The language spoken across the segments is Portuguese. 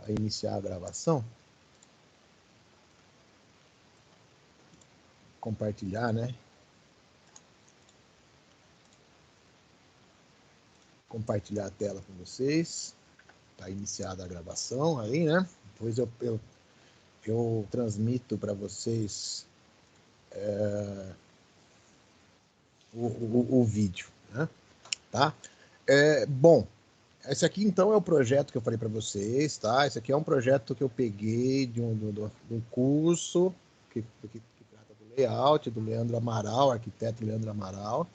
a iniciar a gravação. Compartilhar, né? Compartilhar a tela com vocês. Está iniciada a gravação aí, né? Depois eu transmito para vocês o vídeo, né? Tá? Bom, esse aqui então é o projeto que eu falei para vocês, tá? Esse aqui é um projeto que eu peguei de um curso que trata do layout, do Leandro Amaral, arquiteto Leandro Amaral,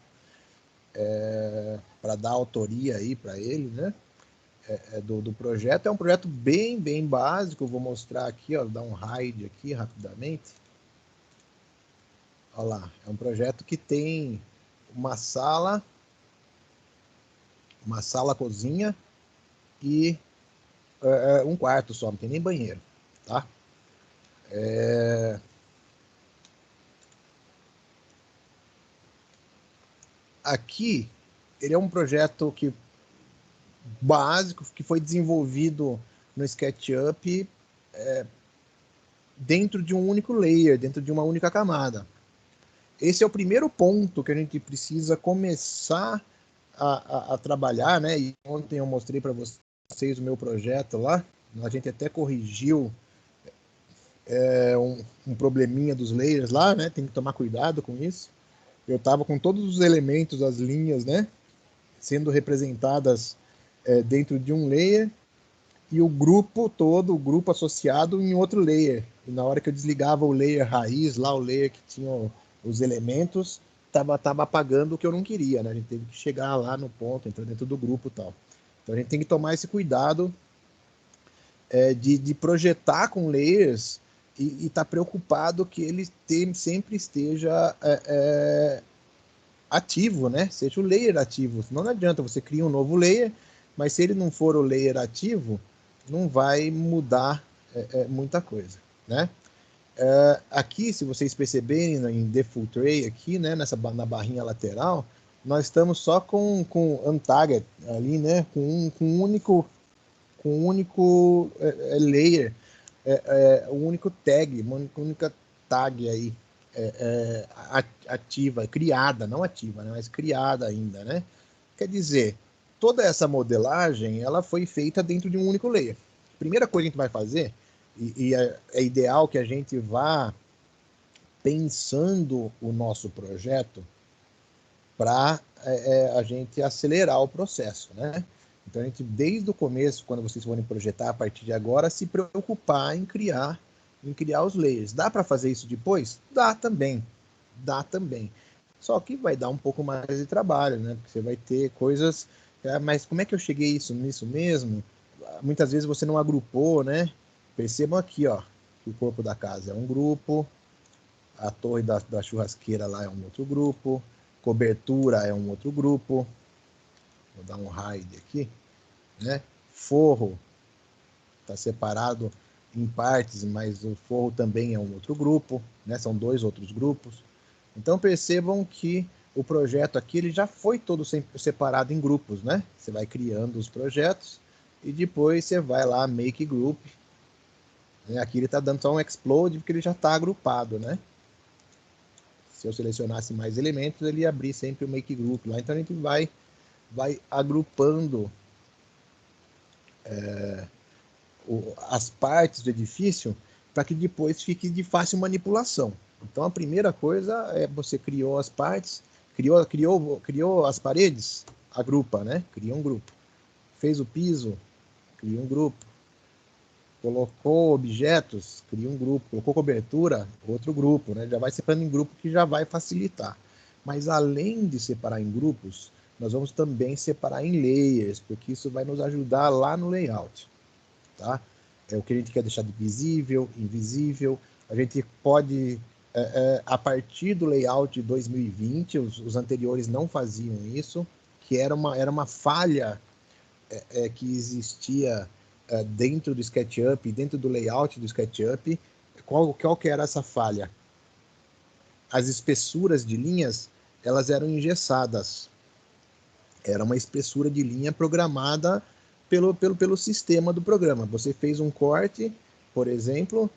para dar autoria aí para ele, né? Do projeto. É um projeto bem básico. Eu vou mostrar aqui, ó, dar um hide aqui rapidamente. Olha lá, é um projeto que tem uma sala cozinha e um quarto só, não tem nem banheiro, tá? Aqui, ele é um projeto básico que foi desenvolvido no SketchUp dentro de um único layer, dentro de uma única camada. Esse é o primeiro ponto que a gente precisa começar a trabalhar, né? E ontem eu mostrei para vocês o meu projeto lá. A gente até corrigiu um probleminha dos layers lá, né? Tem que tomar cuidado com isso. Eu estava com todos os elementos, as linhas, né? Sendo representadas dentro de um layer e o grupo todo, o grupo associado em outro layer. E na hora que eu desligava o layer raiz, lá o layer que tinha os elementos, tava apagando o que eu não queria, né? A gente teve que chegar lá no ponto, entrar dentro do grupo e tal. Então a gente tem que tomar esse cuidado de projetar com layers e estar preocupado que ele sempre esteja ativo, né? Seja o layer ativo. Não adianta você criar um novo layer, mas se ele não for o layer ativo, não vai mudar muita coisa, né? Aqui, se vocês perceberem em Default Tray aqui, né, na barrinha lateral, nós estamos só com Untagged ali, né, com um único layer, um único tag, uma única tag aí ativa, criada, não ativa, né, mas criada ainda, né? Quer dizer, toda essa modelagem ela foi feita dentro de um único layer. Primeira coisa que a gente vai fazer, e é ideal que a gente vá pensando o nosso projeto para a gente acelerar o processo, né? Então a gente, desde o começo, quando vocês forem projetar a partir de agora, se preocupar em criar os layers. Dá para fazer isso depois? Dá também. Só que vai dar um pouco mais de trabalho, né? Porque você vai ter coisas. Mas como é que eu cheguei nisso mesmo? Muitas vezes você não agrupou, né? Percebam aqui, ó, que o corpo da casa é um grupo, a torre da churrasqueira lá é um outro grupo, cobertura é um outro grupo. Vou dar um hide aqui, né? Forro está separado em partes, mas o forro também é um outro grupo, né? São dois outros grupos. Então percebam que o projeto aqui ele já foi todo separado em grupos, né? Você vai criando os projetos e depois você vai lá make group. Aqui ele está dando só um explode porque ele já está agrupado, né? Se eu selecionasse mais elementos, ele ia abrir sempre o make group lá. Então a gente vai agrupando as partes do edifício para que depois fique de fácil manipulação. Então a primeira coisa é você criou as partes, criou as paredes, agrupa, né? Cria um grupo. Fez o piso, cria um grupo. Colocou objetos, cria um grupo. Colocou cobertura, outro grupo, né? Já vai separando em grupo que já vai facilitar. Mas além de separar em grupos, nós vamos também separar em layers, porque isso vai nos ajudar lá no layout, tá? É o que a gente quer deixar de visível, invisível. A gente pode, a partir do layout de 2020, os anteriores não faziam isso, que era uma falha que existia dentro do SketchUp, dentro do layout do SketchUp. Qual que era essa falha? As espessuras de linhas, elas eram engessadas. Era uma espessura de linha programada pelo sistema do programa. Você fez um corte, por exemplo,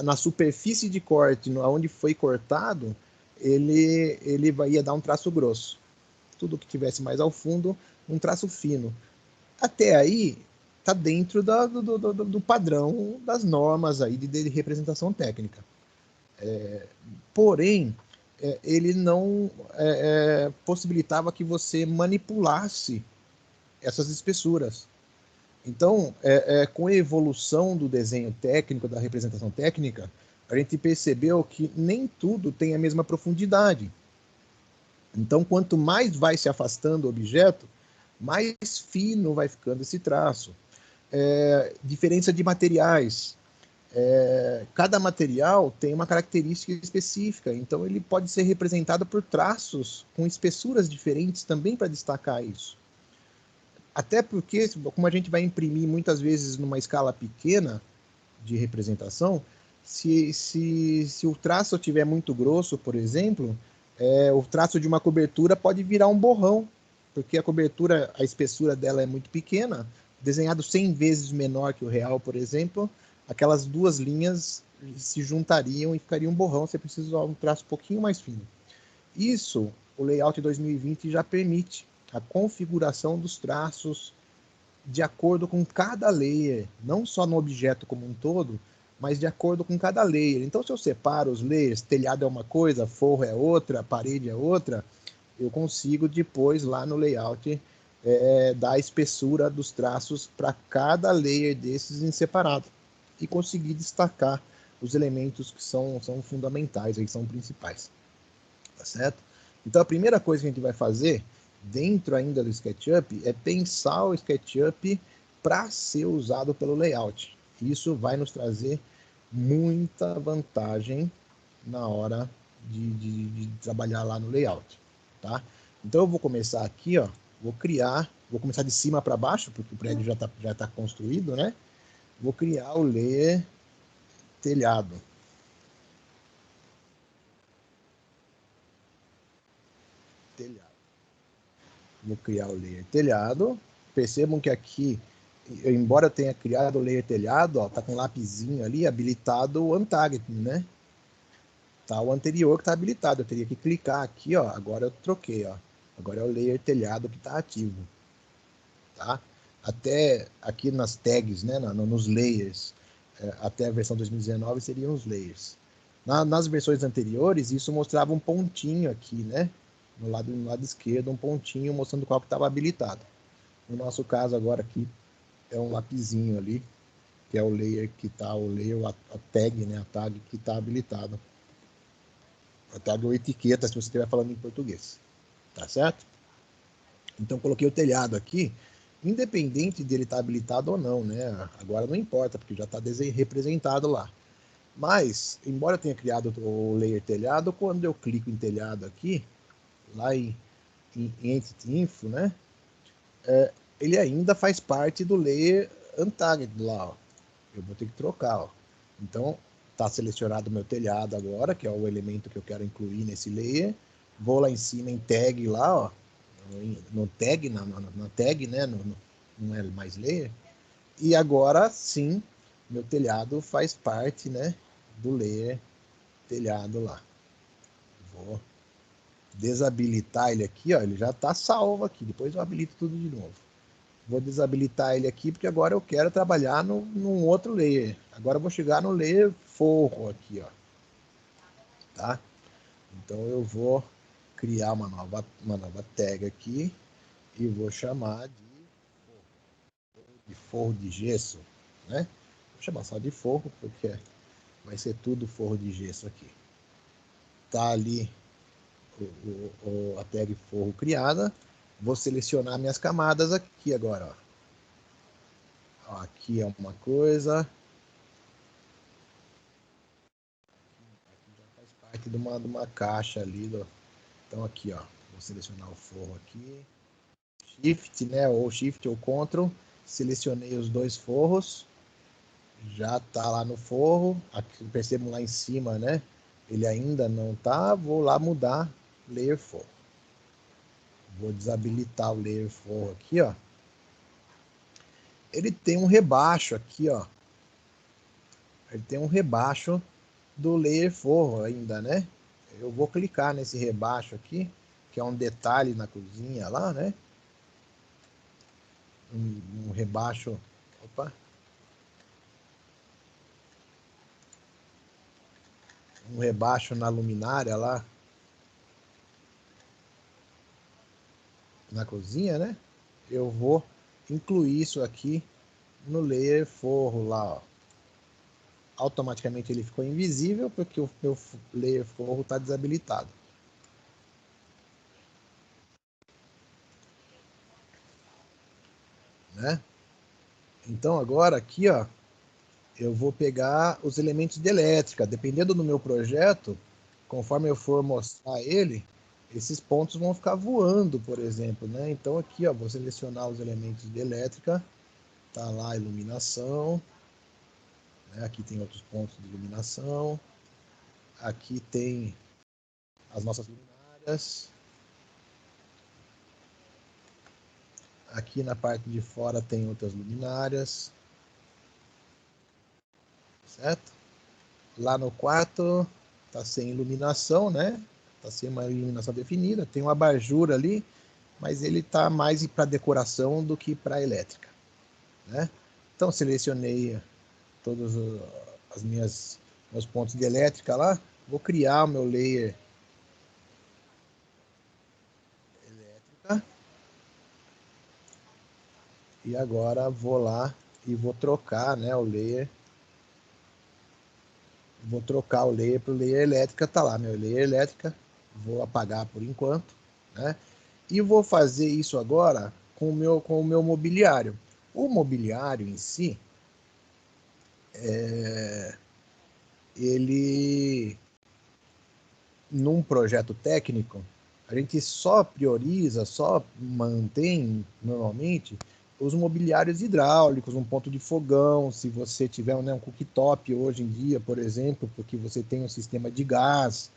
na superfície de corte, onde foi cortado, ele ia dar um traço grosso. Tudo que tivesse mais ao fundo, um traço fino. Até aí, está dentro do padrão das normas aí de representação técnica. Porém, ele não possibilitava que você manipulasse essas espessuras. Então, com a evolução do desenho técnico, da representação técnica, a gente percebeu que nem tudo tem a mesma profundidade. Então, quanto mais vai se afastando o objeto, mais fino vai ficando esse traço. Diferença de materiais. Cada material tem uma característica específica, então ele pode ser representado por traços com espessuras diferentes também para destacar isso. Até porque, como a gente vai imprimir muitas vezes numa escala pequena de representação, se o traço estiver muito grosso, por exemplo, o traço de uma cobertura pode virar um borrão, porque a cobertura, a espessura dela é muito pequena, desenhado 100 vezes menor que o real, por exemplo, aquelas duas linhas se juntariam e ficaria um borrão, você precisa usar um traço um pouquinho mais fino. Isso, o Layout 2020 já permite a configuração dos traços de acordo com cada layer, não só no objeto como um todo, mas de acordo com cada layer. Então, se eu separo os layers, telhado é uma coisa, forro é outra, parede é outra, eu consigo depois, lá no layout, dar a espessura dos traços para cada layer desses em separado e conseguir destacar os elementos que são fundamentais, que são principais. Tá certo? Então, a primeira coisa que a gente vai fazer dentro ainda do SketchUp é pensar o SketchUp para ser usado pelo layout. Isso vai nos trazer muita vantagem na hora de trabalhar lá no layout, tá? Então eu vou começar aqui, ó, vou começar de cima para baixo, porque o prédio já tá construído, né? Vou criar o layer telhado. Vou criar o layer telhado. Percebam que aqui, embora eu tenha criado o layer telhado, ó, tá com um lapisinho ali habilitado o untargeting, né? Tá o anterior que tá habilitado. Eu teria que clicar aqui, ó. Agora eu troquei, ó. Agora é o layer telhado que tá ativo, tá? Até aqui nas tags, né? Nos layers, até a versão 2019 seriam os layers. Nas versões anteriores, isso mostrava um pontinho aqui, né? No lado esquerdo, um pontinho mostrando qual que estava habilitado. No nosso caso agora aqui, é um lapisinho ali, que é o layer que está, a tag, né? A tag que está habilitado. A tag ou etiqueta, se você estiver falando em português. Tá certo? Então, coloquei o telhado aqui, independente dele estar habilitado ou não, né? Agora não importa, porque já está representado lá. Mas, embora eu tenha criado o layer telhado, quando eu clico em telhado aqui, lá em Entity Info, né? Ele ainda faz parte do layer Untagged lá, ó. Eu vou ter que trocar, ó. Então, está selecionado o meu telhado agora, que é o elemento que eu quero incluir nesse layer. Vou lá em cima em tag lá, ó. No tag, na tag, né? Não é mais layer. E agora sim, meu telhado faz parte, né? Do layer telhado lá. Vou desabilitar ele aqui, ó. Ele já está salvo aqui. Depois eu habilito tudo de novo. Vou desabilitar ele aqui, porque agora eu quero trabalhar num outro layer. Agora eu vou chegar no layer forro aqui, ó. Tá? Então eu vou criar uma nova tag aqui e vou chamar de forro de gesso, né? Vou chamar só de forro, porque vai ser tudo forro de gesso aqui. Tá ali a tag forro criada. Vou selecionar minhas camadas aqui agora, ó. Aqui é uma coisa. Aqui já faz parte de uma caixa ali. Então aqui, ó. Vou selecionar o forro aqui. Shift, né? Ou Shift ou Ctrl. Selecionei os dois forros. Já tá lá no forro. Aqui, percebam lá em cima, né? Ele ainda não tá. Vou lá mudar Layer Forro. Vou desabilitar o Layer Forro aqui, ó. ele tem um rebaixo aqui, ó. Ele tem um rebaixo do layer forro ainda, né? Eu vou clicar nesse rebaixo aqui, que é um detalhe na cozinha lá, né? Um rebaixo... Opa! Um rebaixo na luminária lá. Na cozinha, né? Eu vou incluir isso aqui no layer forro lá, ó. Automaticamente ele ficou invisível porque o meu layer forro está desabilitado. Né? Então agora aqui, ó, eu vou pegar os elementos de elétrica. Dependendo do meu projeto, conforme eu for mostrar ele, esses pontos vão ficar voando, por exemplo, né? Então aqui, ó, vou selecionar os elementos de elétrica. Tá lá a iluminação. Né? Aqui tem outros pontos de iluminação. Aqui tem as nossas luminárias. Aqui na parte de fora tem outras luminárias. Certo? Lá no quarto tá sem iluminação, né? Tá sem uma iluminação definida. Tem um abajur ali, mas ele tá mais para decoração do que para elétrica, né? Então selecionei todos as meus pontos de elétrica lá. Vou criar o meu layer elétrica. E agora vou lá e vou trocar, né, o layer. Vou trocar o layer para o layer elétrica, tá lá, meu layer elétrica. Vou apagar por enquanto, né? E vou fazer isso agora com o meu mobiliário. O mobiliário em si, ele, num projeto técnico, a gente só prioriza, só mantém normalmente os mobiliários hidráulicos, um ponto de fogão, se você tiver um cooktop hoje em dia, por exemplo, porque você tem um sistema de gás,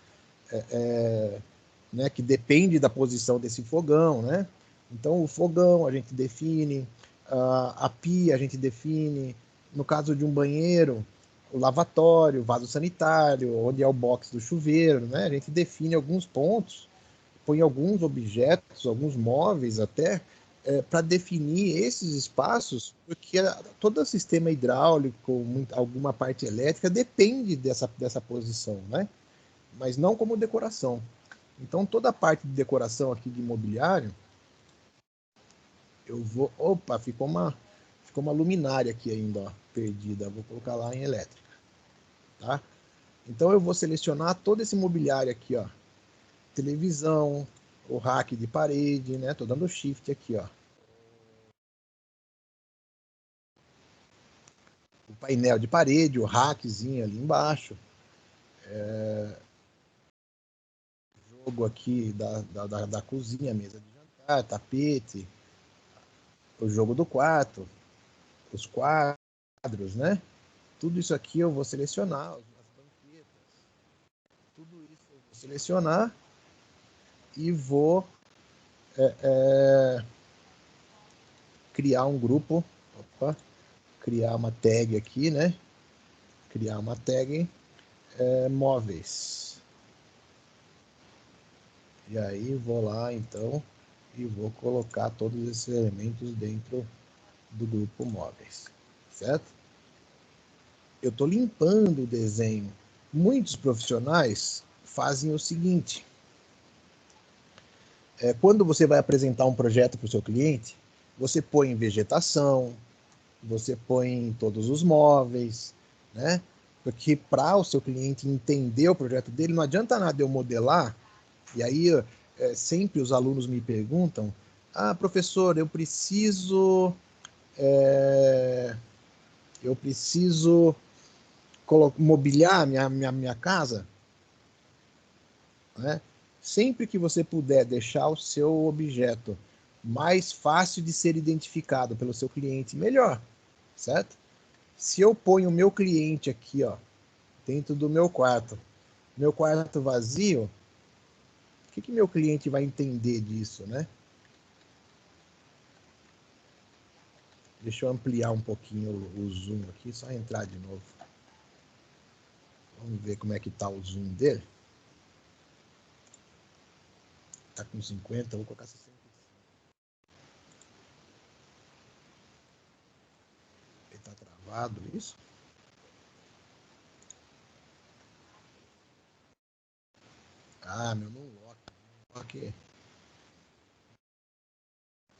né, que depende da posição desse fogão, né? Então o fogão a gente define, a pia a gente define, no caso de um banheiro, o lavatório, o vaso sanitário, onde é o box do chuveiro, né? A gente define alguns pontos, põe alguns objetos, alguns móveis até, para definir esses espaços, porque todo o sistema hidráulico, alguma parte elétrica, depende dessa posição, né? Mas não como decoração. Então, toda a parte de decoração aqui de imobiliário, eu vou... Opa, ficou uma luminária aqui ainda, ó, perdida. Vou colocar lá em elétrica, tá? Então, eu vou selecionar todo esse mobiliário aqui, ó. Televisão, o rack de parede, né? Tô dando shift aqui, ó. O painel de parede, o rackzinho ali embaixo. Jogo aqui da cozinha, mesa de jantar, tapete. O jogo do quarto, os quadros, né? Tudo isso aqui eu vou selecionar, as banquetas, tudo isso eu vou selecionar e vou criar um grupo, opa, criar uma tag aqui, né? Criar uma tag móveis. E aí vou lá então e vou colocar todos esses elementos dentro do grupo móveis, certo? Eu estou limpando o desenho. Muitos profissionais fazem o seguinte: quando você vai apresentar um projeto para o seu cliente, você põe vegetação, você põe todos os móveis, né? Porque para o seu cliente entender o projeto dele, não adianta nada eu modelar. E aí sempre os alunos me perguntam: ah, professor, eu preciso mobiliar minha casa, né? Sempre que você puder deixar o seu objeto mais fácil de ser identificado pelo seu cliente, melhor, certo? Se eu ponho o meu cliente aqui, ó, dentro do meu quarto vazio, o que meu cliente vai entender disso, né? Deixa eu ampliar um pouquinho o zoom aqui, só entrar de novo. Vamos ver como é que tá o zoom dele. Tá com 50, vou colocar 65. Ele tá travado, isso? Ah, meu não lock.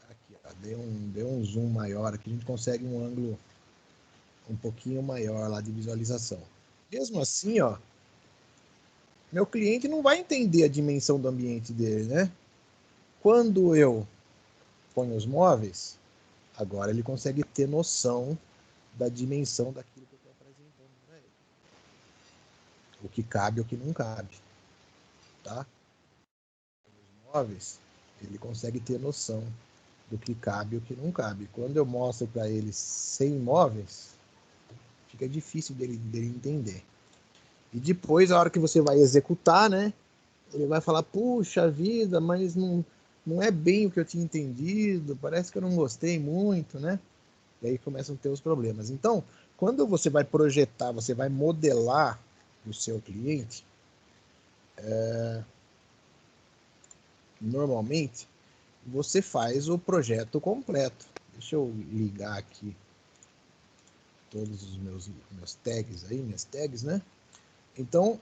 Aqui, ó, deu um zoom maior aqui, a gente consegue um ângulo um pouquinho maior lá de visualização. Mesmo assim, ó, meu cliente não vai entender a dimensão do ambiente dele, né? Quando eu ponho os móveis, agora ele consegue ter noção da dimensão daquilo que eu estou apresentando para ele. O que cabe e o que não cabe, tá? Os móveis, ele consegue ter noção do que cabe e o que não cabe. Quando eu mostro para ele 100 móveis, fica difícil dele entender. E depois, a hora que você vai executar, né? Ele vai falar, puxa vida, mas não é bem o que eu tinha entendido, parece que eu não gostei muito, né? E aí começam a ter os problemas. Então, quando você vai projetar, você vai modelar o seu cliente, normalmente, você faz o projeto completo. Deixa eu ligar aqui todos os meus tags aí, minhas tags, né? Então,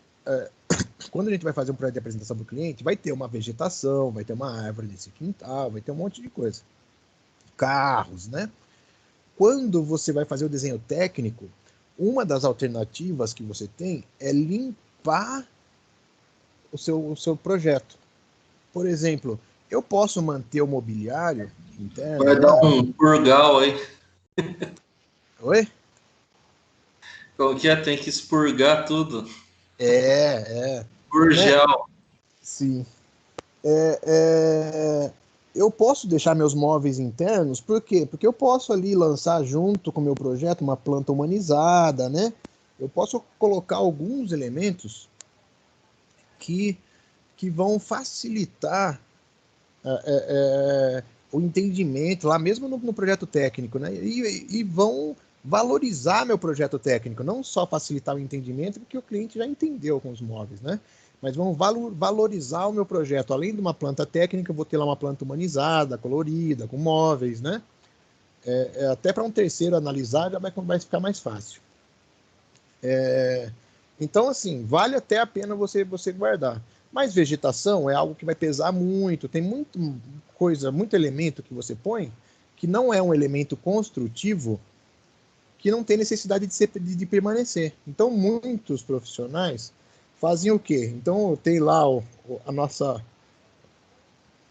quando a gente vai fazer um projeto de apresentação para o cliente, vai ter uma vegetação, vai ter uma árvore nesse quintal, vai ter um monte de coisa. Carros, né? Quando você vai fazer o desenho técnico, uma das alternativas que você tem é limpar o seu projeto. Por exemplo, eu posso manter o mobiliário interno, Vai dar né? um purgal aí. Oi? Como que é? Tem que expurgar tudo. É. Né? Purgel. Sim. Eu posso deixar meus móveis internos, por quê? Porque eu posso ali lançar junto com o meu projeto uma planta humanizada, né? Eu posso colocar alguns elementos que, que vão facilitar o entendimento lá, mesmo no projeto técnico, né? E vão valorizar meu projeto técnico, não só facilitar o entendimento, porque o cliente já entendeu com os móveis, né? Mas vão valorizar o meu projeto. Além de uma planta técnica, eu vou ter lá uma planta humanizada, colorida, com móveis, né? Até para um terceiro analisar já vai ficar mais fácil. Então, assim, vale até a pena você guardar. Mas vegetação é algo que vai pesar muito, tem muito elemento que você põe que não é um elemento construtivo que não tem necessidade de permanecer. Então, muitos profissionais fazem o quê? Então, tem lá o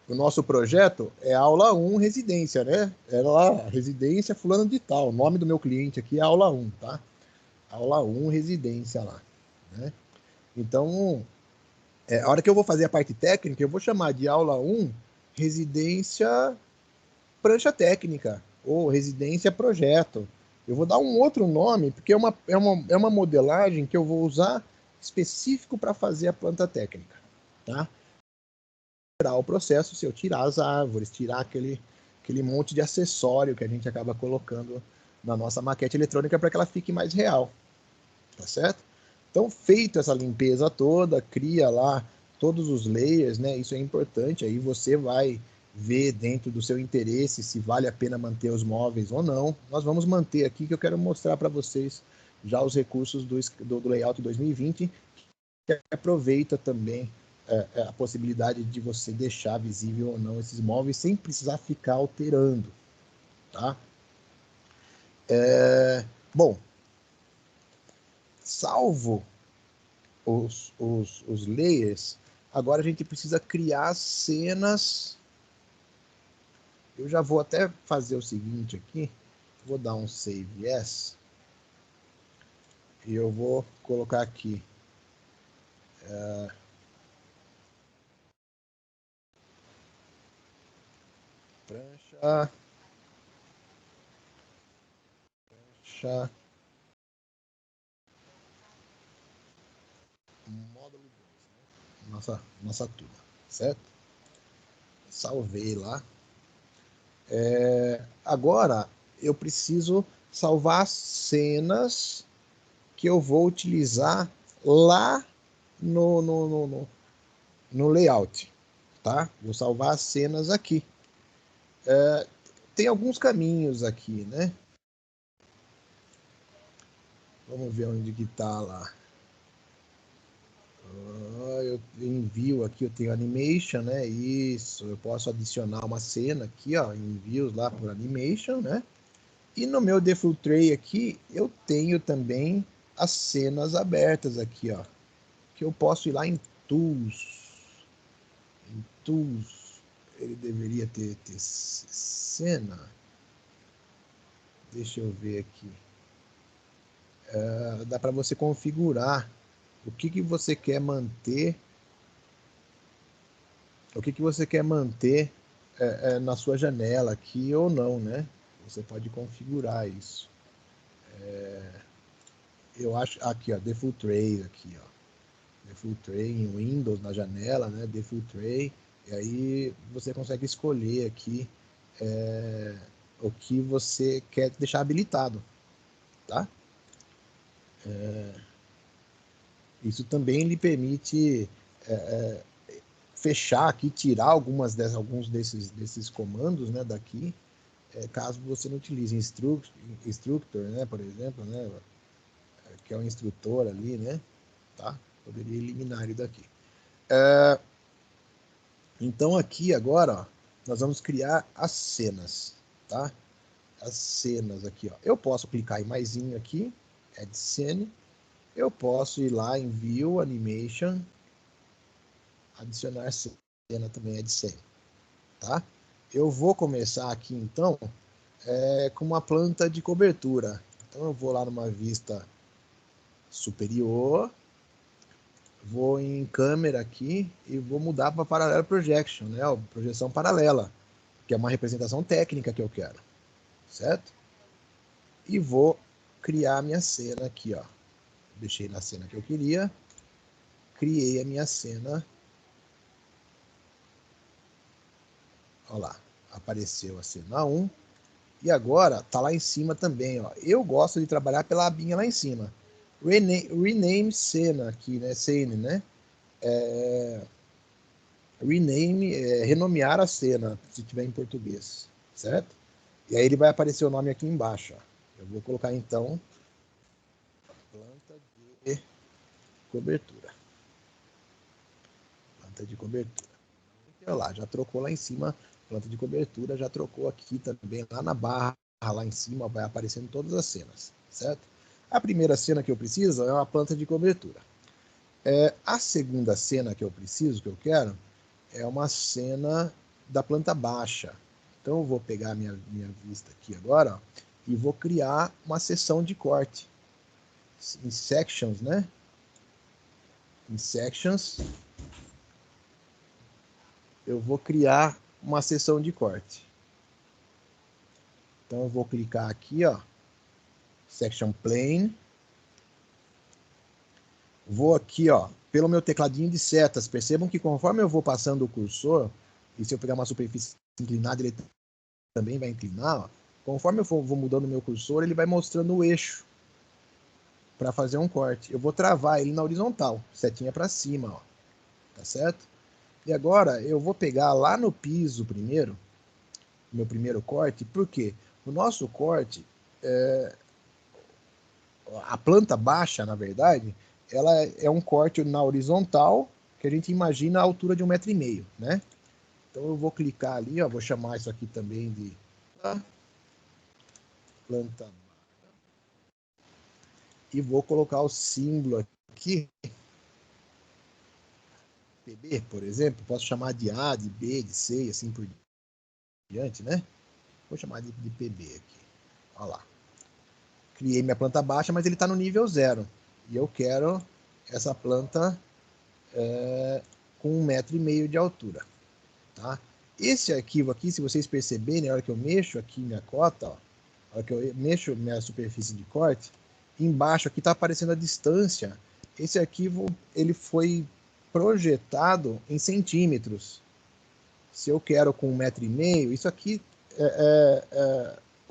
nosso projeto é aula 1 residência, né? Era lá, residência fulano de tal. O nome do meu cliente aqui é aula 1, tá? Aula 1 residência lá, né? Então, a hora que eu vou fazer a parte técnica, eu vou chamar de aula 1 residência prancha técnica ou residência projeto. Eu vou dar um outro nome, porque é uma modelagem que eu vou usar específico para fazer a planta técnica, tá? Tirar o processo, se eu tirar as árvores, tirar aquele monte de acessório que a gente acaba colocando na nossa maquete eletrônica para que ela fique mais real, tá certo? Então, feito essa limpeza toda, cria lá todos os layers, né? Isso é importante, aí você vai ver dentro do seu interesse se vale a pena manter os móveis ou não. Nós vamos manter aqui, que eu quero mostrar para vocês já os recursos do Layout 2020, que aproveita também a possibilidade de você deixar visível ou não esses móveis sem precisar ficar alterando, tá? Bom, salvo os layers, agora a gente precisa criar cenas. Eu já vou até fazer o seguinte aqui, vou dar um save yes, e eu vou colocar aqui prancha módulo 2, né? Nossa turma, certo? Salvei lá. Agora eu preciso salvar cenas que eu vou utilizar lá no layout, tá? Vou salvar as cenas aqui. Tem alguns caminhos aqui, né? Vamos ver onde que tá lá. Eu envio aqui, eu tenho animation, né? Isso, eu posso adicionar uma cena aqui, ó, envios lá por animation, né? E no meu default tray aqui, eu tenho também as cenas abertas aqui, ó, que eu posso ir lá em tools. Em tools, ele deveria ter cena. Deixa eu ver aqui. Dá para você configurar o que você quer manter, na sua janela aqui ou não, né? Você pode configurar isso. Eu acho aqui, ó, default tray aqui, ó, default tray em Windows na janela, né? Default tray, e aí você consegue escolher aqui o que você quer deixar habilitado, tá? Isso também lhe permite fechar aqui, tirar alguns desses comandos, né, daqui, caso você não utilize instructor, né, por exemplo, né, que é um instrutor ali, né, tá? Poderia eliminar ele daqui. Então aqui agora, ó, nós vamos criar as cenas, tá? As cenas aqui, ó. Eu posso clicar em maisinho aqui, Add Scene. Eu posso ir lá em View, Animation, adicionar cena também, Add Scene, tá? Eu vou começar aqui então com uma planta de cobertura. Então eu vou lá numa vista superior, vou em câmera aqui e vou mudar para Parallel Projection, né? Projeção paralela, que é uma representação técnica que eu quero, certo? E vou criar a minha cena aqui, ó. Deixei na cena que eu queria, criei a minha cena. Olha lá, apareceu a cena 1. E agora tá lá em cima também, ó. Eu gosto de trabalhar pela abinha lá em cima. Rename cena aqui, né? Scene, né? Rename, renomear a cena, se tiver em português, certo? E aí ele vai aparecer o nome aqui embaixo, ó. Eu vou colocar então planta de cobertura. Planta de cobertura. Olha lá, já trocou lá em cima, planta de cobertura, já trocou aqui também, lá na barra, lá em cima, vai aparecendo todas as cenas, certo? A primeira cena que eu preciso é uma planta de cobertura. A segunda cena que eu preciso, que eu quero, é uma cena da planta baixa. Então eu vou pegar minha vista aqui agora, ó, e vou criar uma seção de corte. Em sections, né? Em sections, eu vou criar uma seção de corte. Então eu vou clicar aqui, ó, Section Plane. Vou aqui, ó, pelo meu tecladinho de setas. Percebam que conforme eu vou passando o cursor, e se eu pegar uma superfície inclinada, ele também vai inclinar, ó. Conforme eu vou mudando o meu cursor, ele vai mostrando o eixo para fazer um corte. Eu vou travar ele na horizontal, setinha para cima, ó. Tá certo? E agora eu vou pegar lá no piso primeiro, meu primeiro corte, porque o nosso corte, a planta baixa, na verdade, ela é um corte na horizontal que a gente imagina a altura de 1,5 m, né? Então eu vou clicar ali, ó, vou chamar isso aqui também de planta e vou colocar o símbolo aqui, PB, por exemplo, posso chamar de A, de B, de C, assim por diante, né? Vou chamar de PB aqui. Olha lá. Criei minha planta baixa, mas ele está no nível 0. E eu quero essa planta com 1,5 m de altura. Tá? Esse arquivo aqui, se vocês perceberem, na hora que eu mexo aqui minha cota, ó, na hora que eu mexo minha superfície de corte, embaixo aqui está aparecendo a distância. Esse arquivo ele foi projetado em centímetros. Se eu quero com 1,5 m, isso aqui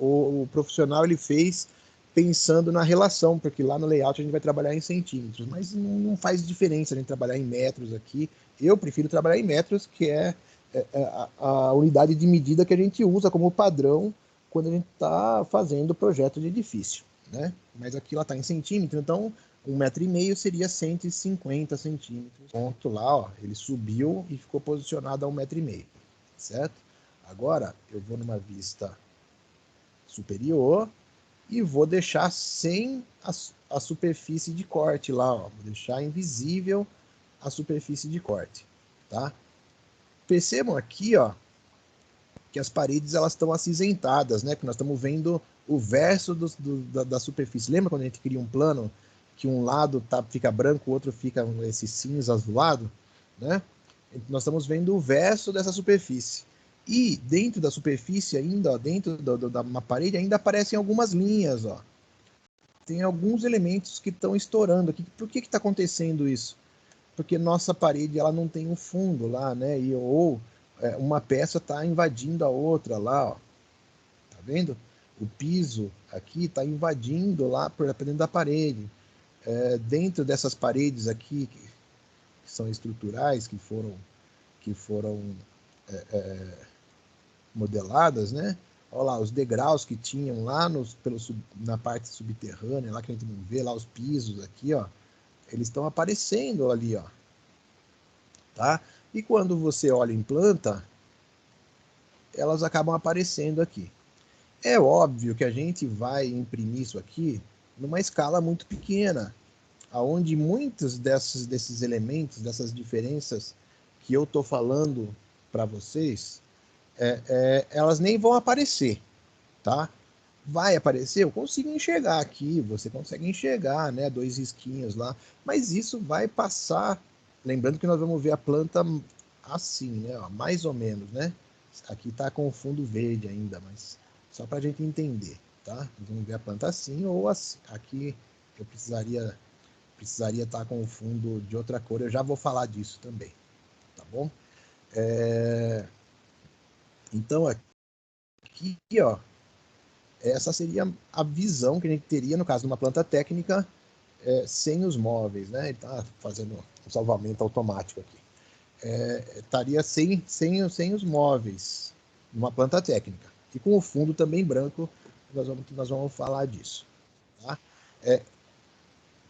o profissional ele fez pensando na relação, porque lá no layout a gente vai trabalhar em centímetros, mas não faz diferença a gente trabalhar em metros aqui. Eu prefiro trabalhar em metros, que é a unidade de medida que a gente usa como padrão quando a gente está fazendo projeto de edifício, né? Mas aqui ela está em centímetro, então 1,5 metro seria 150 centímetros. Ponto lá, ó, ele subiu e ficou posicionado a 1,5 metro, certo? Agora eu vou numa vista superior e vou deixar sem a superfície de corte lá, ó. Vou deixar invisível a superfície de corte, tá? Percebam aqui, ó, que as paredes elas estão acinzentadas, né? Que nós estamos vendo o verso da superfície. Lembra quando a gente cria um plano que um lado fica branco, o outro fica esse cinza azulado, né? Nós estamos vendo o verso dessa superfície. E dentro da superfície ainda, ó, dentro da parede, ainda aparecem algumas linhas, ó. Tem alguns elementos que estão estourando aqui. Por que está acontecendo isso? Porque nossa parede ela não tem um fundo lá, né? Ou uma peça está invadindo a outra lá, ó. Tá vendo? O piso aqui está invadindo lá por dentro da parede. Dentro dessas paredes aqui, que são estruturais, que foram modeladas, né? Olha lá, os degraus que tinham lá na parte subterrânea, lá que a gente não vê, lá os pisos aqui, ó. Eles estão aparecendo ali, ó. Tá? E quando você olha em planta, elas acabam aparecendo aqui. É óbvio que a gente vai imprimir isso aqui numa escala muito pequena, aonde muitos desses elementos, dessas diferenças que eu estou falando para vocês, elas nem vão aparecer, tá? Vai aparecer, eu consigo enxergar aqui, você consegue enxergar, né, 2 risquinhos lá, mas isso vai passar, lembrando que nós vamos ver a planta assim, né, ó, mais ou menos, né? Aqui está com o fundo verde ainda, mas só para a gente entender, tá? Vamos ver a planta assim ou assim. Aqui eu precisaria estar com o fundo de outra cor, eu já vou falar disso também, tá bom? Então aqui, ó, essa seria a visão que a gente teria no caso de uma planta técnica sem os móveis, né? Ele está fazendo um salvamento automático aqui. Estaria sem os móveis numa planta técnica. E com o fundo também branco, nós vamos falar disso. Tá?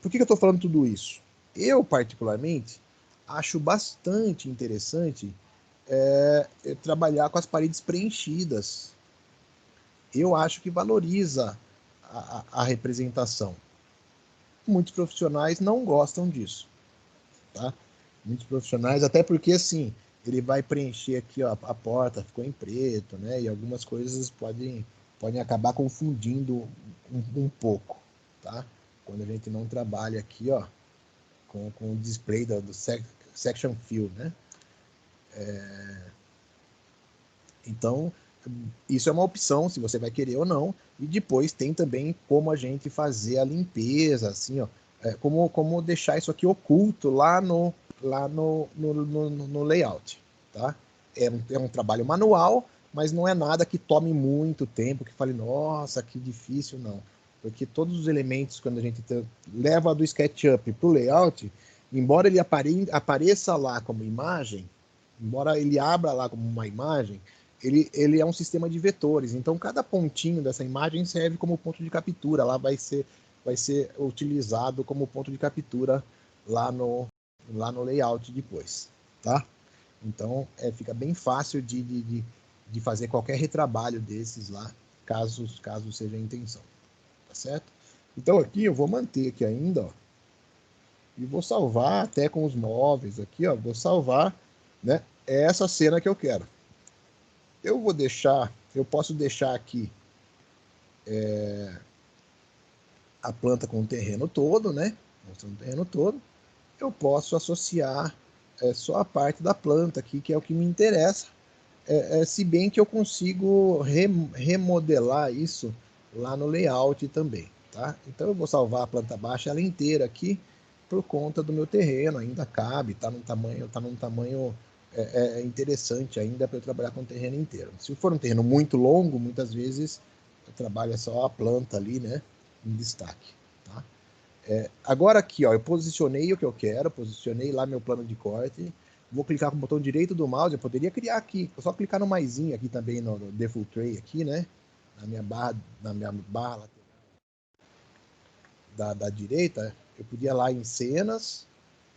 Por que eu estou falando tudo isso? Eu, particularmente, acho bastante interessante trabalhar com as paredes preenchidas. Eu acho que valoriza a representação. Muitos profissionais não gostam disso, tá? Muitos profissionais, até porque assim, ele vai preencher aqui, ó, a porta ficou em preto, né? E algumas coisas podem acabar confundindo um pouco, tá? Quando a gente não trabalha aqui, ó, com o display do section fill, né? Então, isso é uma opção, se você vai querer ou não. E depois tem também como a gente fazer a limpeza, assim, ó, como deixar isso aqui oculto lá no layout, tá? É um trabalho manual, mas não é nada que tome muito tempo, que fale, nossa, que difícil, não. Porque todos os elementos, quando a gente leva do SketchUp para o layout, embora ele apareça lá como imagem, embora ele abra lá como uma imagem, ele é um sistema de vetores. Então, cada pontinho dessa imagem serve como ponto de captura. Lá vai ser utilizado como ponto de captura lá no layout depois, tá? Então, fica bem fácil de fazer qualquer retrabalho desses lá, caso seja a intenção, tá certo? Então, aqui eu vou manter aqui ainda, ó, e vou salvar até com os móveis aqui, ó, vou salvar, né, essa cena que eu quero. Eu posso deixar aqui a planta com o terreno todo, né? Mostrando o terreno todo. Eu posso associar só a parte da planta aqui, que é o que me interessa, se bem que eu consigo remodelar isso lá no layout também, tá? Então eu vou salvar a planta baixa ela inteira aqui, por conta do meu terreno, ainda cabe, tá num tamanho interessante ainda para eu trabalhar com o terreno inteiro. Se for um terreno muito longo, muitas vezes eu trabalho só a planta ali, né, em destaque, tá? Agora aqui, ó, eu posicionei o que eu quero, posicionei lá meu plano de corte, vou clicar com o botão direito do mouse, eu poderia criar aqui, só clicar no maisinho aqui também no Default Tray aqui, né, na minha barra da direita, eu podia ir lá em cenas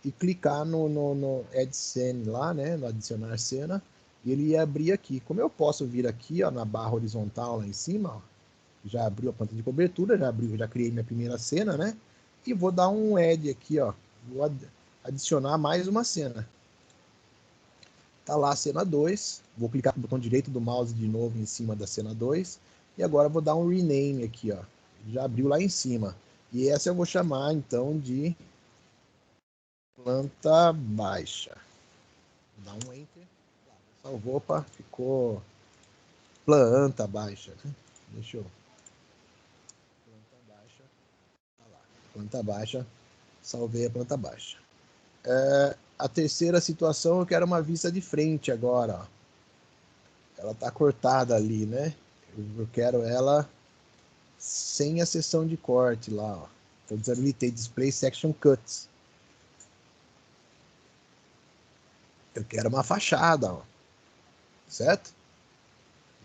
e clicar no Add Scene lá, né, no adicionar cena, e ele ia abrir aqui. Como eu posso vir aqui, ó, na barra horizontal lá em cima, ó, já abriu a planta de cobertura, já criei minha primeira cena, né, e vou dar um Add aqui, ó, vou adicionar mais uma cena. Tá lá a cena 2, vou clicar com o botão direito do mouse de novo em cima da cena 2, e agora vou dar um rename aqui, ó, já abriu lá em cima. E essa eu vou chamar então de planta baixa. Dá um enter. Salvou, opa, ficou planta baixa, né? Deixa eu. Planta baixa. Tá lá. Planta baixa. Salvei a planta baixa. A terceira situação, eu quero uma vista de frente agora, ó. Ela tá cortada ali, né? Eu quero ela sem a seção de corte lá, ó. Então desabilitei Display Section Cuts. Eu quero uma fachada, ó. Certo?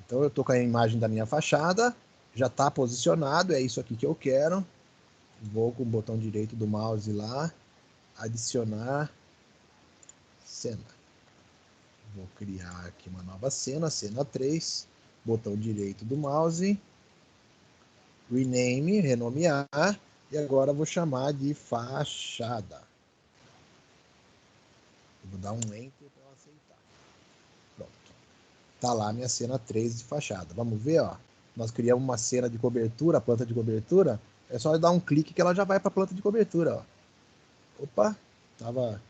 Então eu estou com a imagem da minha fachada, já está posicionado, é isso aqui que eu quero. Vou com o botão direito do mouse lá, adicionar cena. Vou criar aqui uma nova cena, cena 3, botão direito do mouse, rename, renomear, e agora vou chamar de fachada. Vou dar um enter para ela aceitar. Pronto. Tá lá a minha cena 3 de fachada. Vamos ver, ó. Nós criamos uma cena de cobertura, a planta de cobertura. É só dar um clique que ela já vai para a planta de cobertura, ó. Opa, tava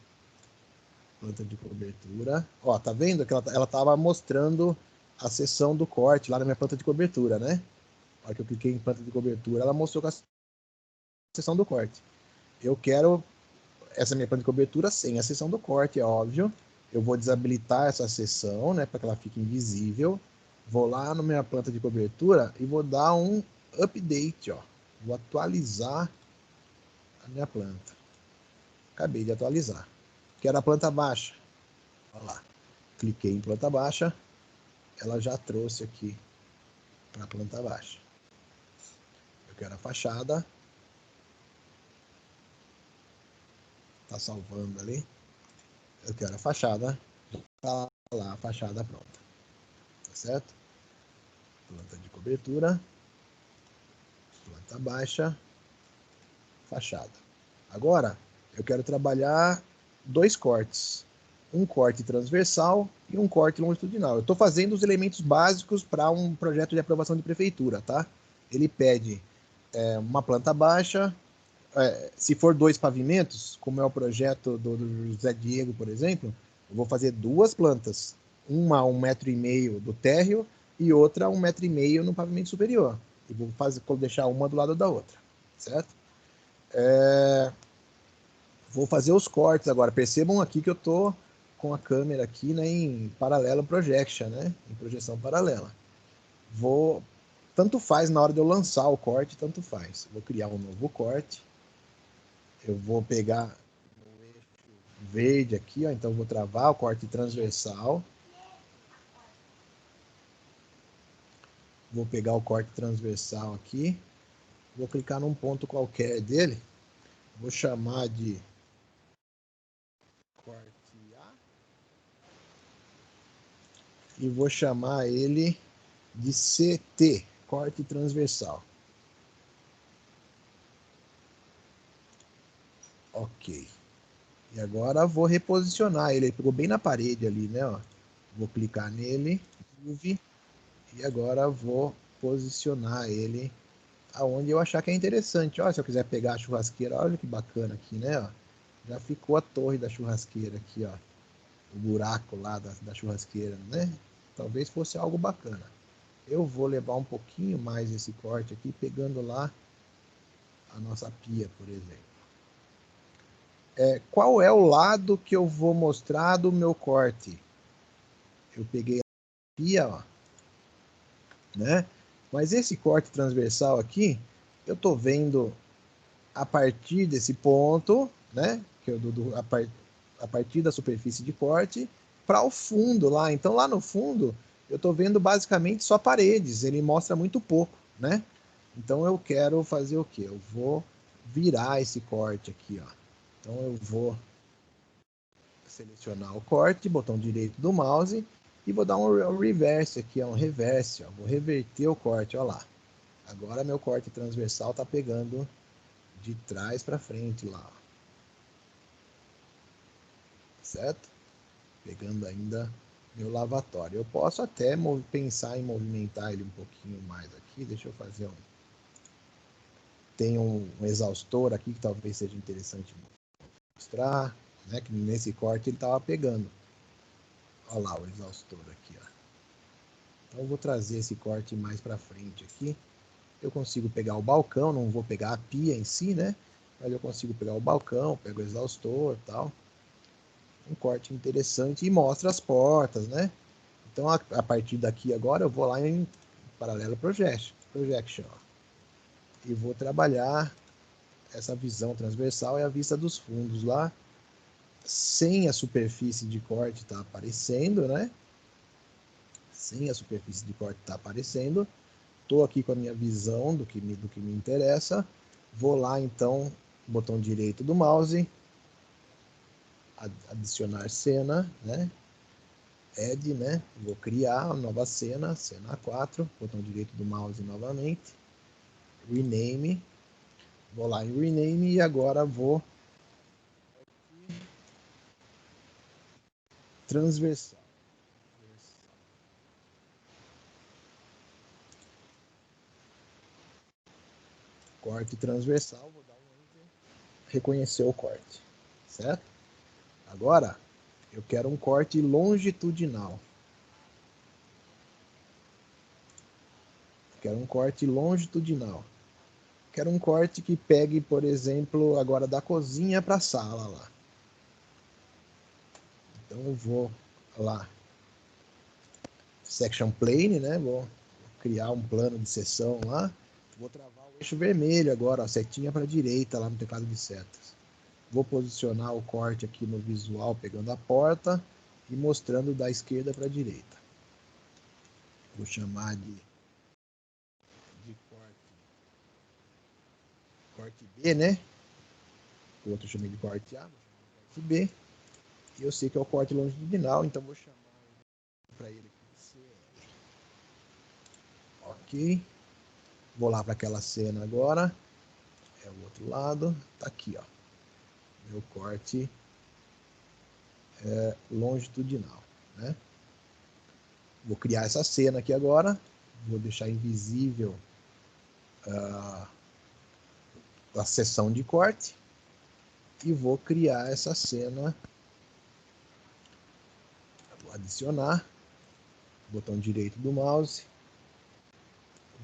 planta de cobertura. Ó, tá vendo que ela tava mostrando a seção do corte lá na minha planta de cobertura, né? A hora que eu cliquei em planta de cobertura, ela mostrou a seção do corte. Eu quero essa minha planta de cobertura sem a seção do corte, é óbvio. Eu vou desabilitar essa seção, né, para que ela fique invisível. Vou lá na minha planta de cobertura e vou dar um update, ó. Vou atualizar a minha planta. Acabei de atualizar. Quero a planta baixa. Olha lá. Cliquei em planta baixa. Ela já trouxe aqui para a planta baixa. Eu quero a fachada. Tá salvando ali. Eu quero a fachada. Tá lá a fachada pronta. Tá certo? Planta de cobertura. Planta baixa. Fachada. Agora, eu quero trabalhar dois cortes. Um corte transversal e um corte longitudinal. Eu estou fazendo os elementos básicos para um projeto de aprovação de prefeitura, tá? Ele pede uma planta baixa, se for dois pavimentos, como é o projeto do José Diego, por exemplo, eu vou fazer duas plantas. Uma 1,5 m do térreo e outra 1,5 m no pavimento superior. E vou deixar uma do lado da outra, certo? Vou fazer os cortes agora. Percebam aqui que eu estou com a câmera aqui, né, em paralelo projection, né, em projeção paralela. Tanto faz na hora de eu lançar o corte, tanto faz. Vou criar um novo corte. Eu vou pegar o eixo verde aqui, ó, então vou travar o corte transversal. Vou pegar o corte transversal aqui. Vou clicar num ponto qualquer dele. Vou chamar de corte A. E vou chamar ele de CT, corte transversal. Ok. E agora vou reposicionar ele. Ele pegou bem na parede ali, né? Ó. Vou clicar nele, move, e agora vou posicionar ele aonde eu achar que é interessante. Ó, se eu quiser pegar a churrasqueira, olha que bacana aqui, né? Ó. Já ficou a torre da churrasqueira aqui, ó. O buraco lá da churrasqueira, né? Talvez fosse algo bacana. Eu vou levar um pouquinho mais esse corte aqui, pegando lá a nossa pia, por exemplo. Qual é o lado que eu vou mostrar do meu corte? Eu peguei a pia, ó, né? Mas esse corte transversal aqui, eu estou vendo a partir desse ponto, né? Que eu a partir da superfície de corte para o fundo lá. Então lá no fundo eu estou vendo basicamente só paredes. Ele mostra muito pouco, né? Então eu quero fazer o quê? Eu vou virar esse corte aqui, ó. Então eu vou selecionar o corte, botão direito do mouse e vou dar um reverse aqui, um reverse, ó. Vou reverter o corte, ó lá. Agora meu corte transversal está pegando de trás para frente lá, ó. Certo? Pegando ainda meu lavatório. Eu posso até pensar em movimentar ele um pouquinho mais aqui. Deixa eu fazer um. Tem um exaustor aqui que talvez seja interessante mostrar, né? Que nesse corte ele estava pegando. Olha lá o exaustor aqui, ó. Então eu vou trazer esse corte mais para frente aqui. Eu consigo pegar o balcão, não vou pegar a pia em si, né? Mas eu consigo pegar o balcão, pego o exaustor e tal. Um corte interessante e mostra as portas, né? Então a partir daqui agora eu vou lá em Parallel Projection, ó, e vou trabalhar essa visão transversal e a vista dos fundos lá, sem a superfície de corte tá aparecendo, né? Sem a superfície de corte tá aparecendo. Estou aqui com a minha visão do que me interessa. Vou lá então, botão direito do mouse, adicionar cena, né? Add, né? Vou criar uma nova cena, cena 4, botão direito do mouse novamente, rename, vou lá em rename e agora vou transversal. Corte transversal, vou dar um enter, reconhecer o corte, certo? Agora eu quero um corte longitudinal. Quero um corte longitudinal. Quero um corte que pegue, por exemplo, agora da cozinha para a sala lá. Então eu vou lá, section plane, né? Vou criar um plano de seção lá. Vou travar o eixo vermelho agora, ó, setinha para a direita lá no teclado de setas. Vou posicionar o corte aqui no visual, pegando a porta e mostrando da esquerda para a direita. Vou chamar de corte B, né? O outro eu chamei de corte A, vou chamar de corte B. E eu sei que é o corte longitudinal, então vou chamar para ele aqui de CL. Ok. Vou lá para aquela cena agora. É o outro lado. Tá aqui, ó. Meu corte longitudinal, né? Vou criar essa cena aqui agora. Vou deixar invisível a seção de corte. E vou criar essa cena. Vou adicionar. Botão direito do mouse.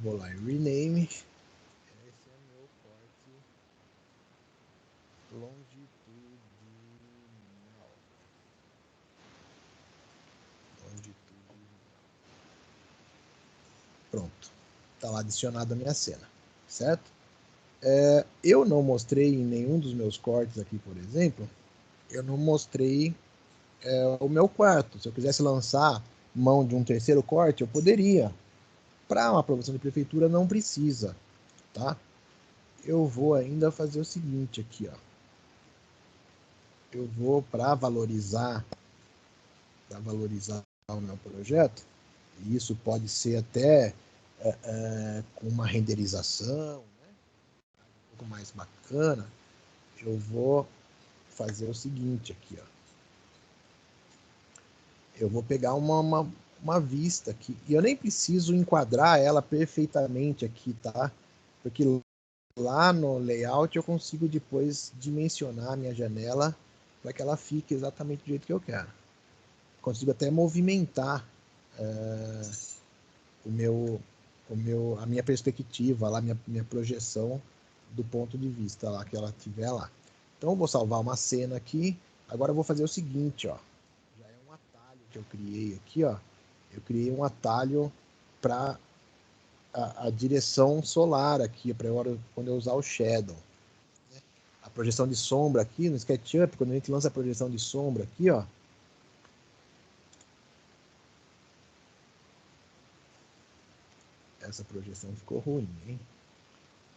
Vou lá em rename. Esse é meu corte longitudinal. Pronto. Está lá adicionada a minha cena, certo? Eu não mostrei em nenhum dos meus cortes aqui, por exemplo, eu não mostrei o meu quarto. Se eu quisesse lançar mão de um terceiro corte, eu poderia. Para uma aprovação de prefeitura não precisa, tá? Eu vou ainda fazer o seguinte aqui, ó. Eu vou para valorizar o meu projeto, e isso pode ser até com uma renderização, né? Um pouco mais bacana. Eu vou fazer o seguinte aqui, ó. Eu vou pegar uma vista aqui, e eu nem preciso enquadrar ela perfeitamente aqui, tá? Porque lá no layout eu consigo depois dimensionar a minha janela para que ela fique exatamente do jeito que eu quero. Consigo até movimentar a minha perspectiva, lá, minha projeção do ponto de vista lá que ela tiver lá. Então eu vou salvar uma cena aqui. Agora eu vou fazer o seguinte, ó. Já é um atalho que eu criei aqui, ó. Eu criei um atalho para a direção solar aqui, para quando eu usar o Shadow. A projeção de sombra aqui no SketchUp, quando a gente lança a projeção de sombra aqui, ó. Essa projeção ficou ruim, hein?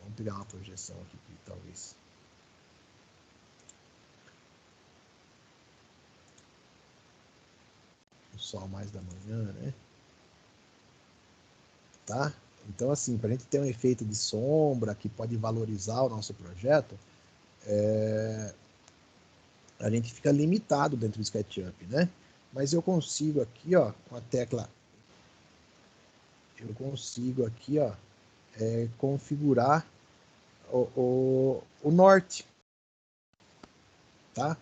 Vamos pegar uma projeção aqui, talvez. O sol mais da manhã, né? Tá? Então, assim, para a gente ter um efeito de sombra que pode valorizar o nosso projeto, a gente fica limitado dentro do SketchUp, né? Mas eu consigo aqui, ó, com a tecla, eu consigo aqui, ó, configurar o norte, tá?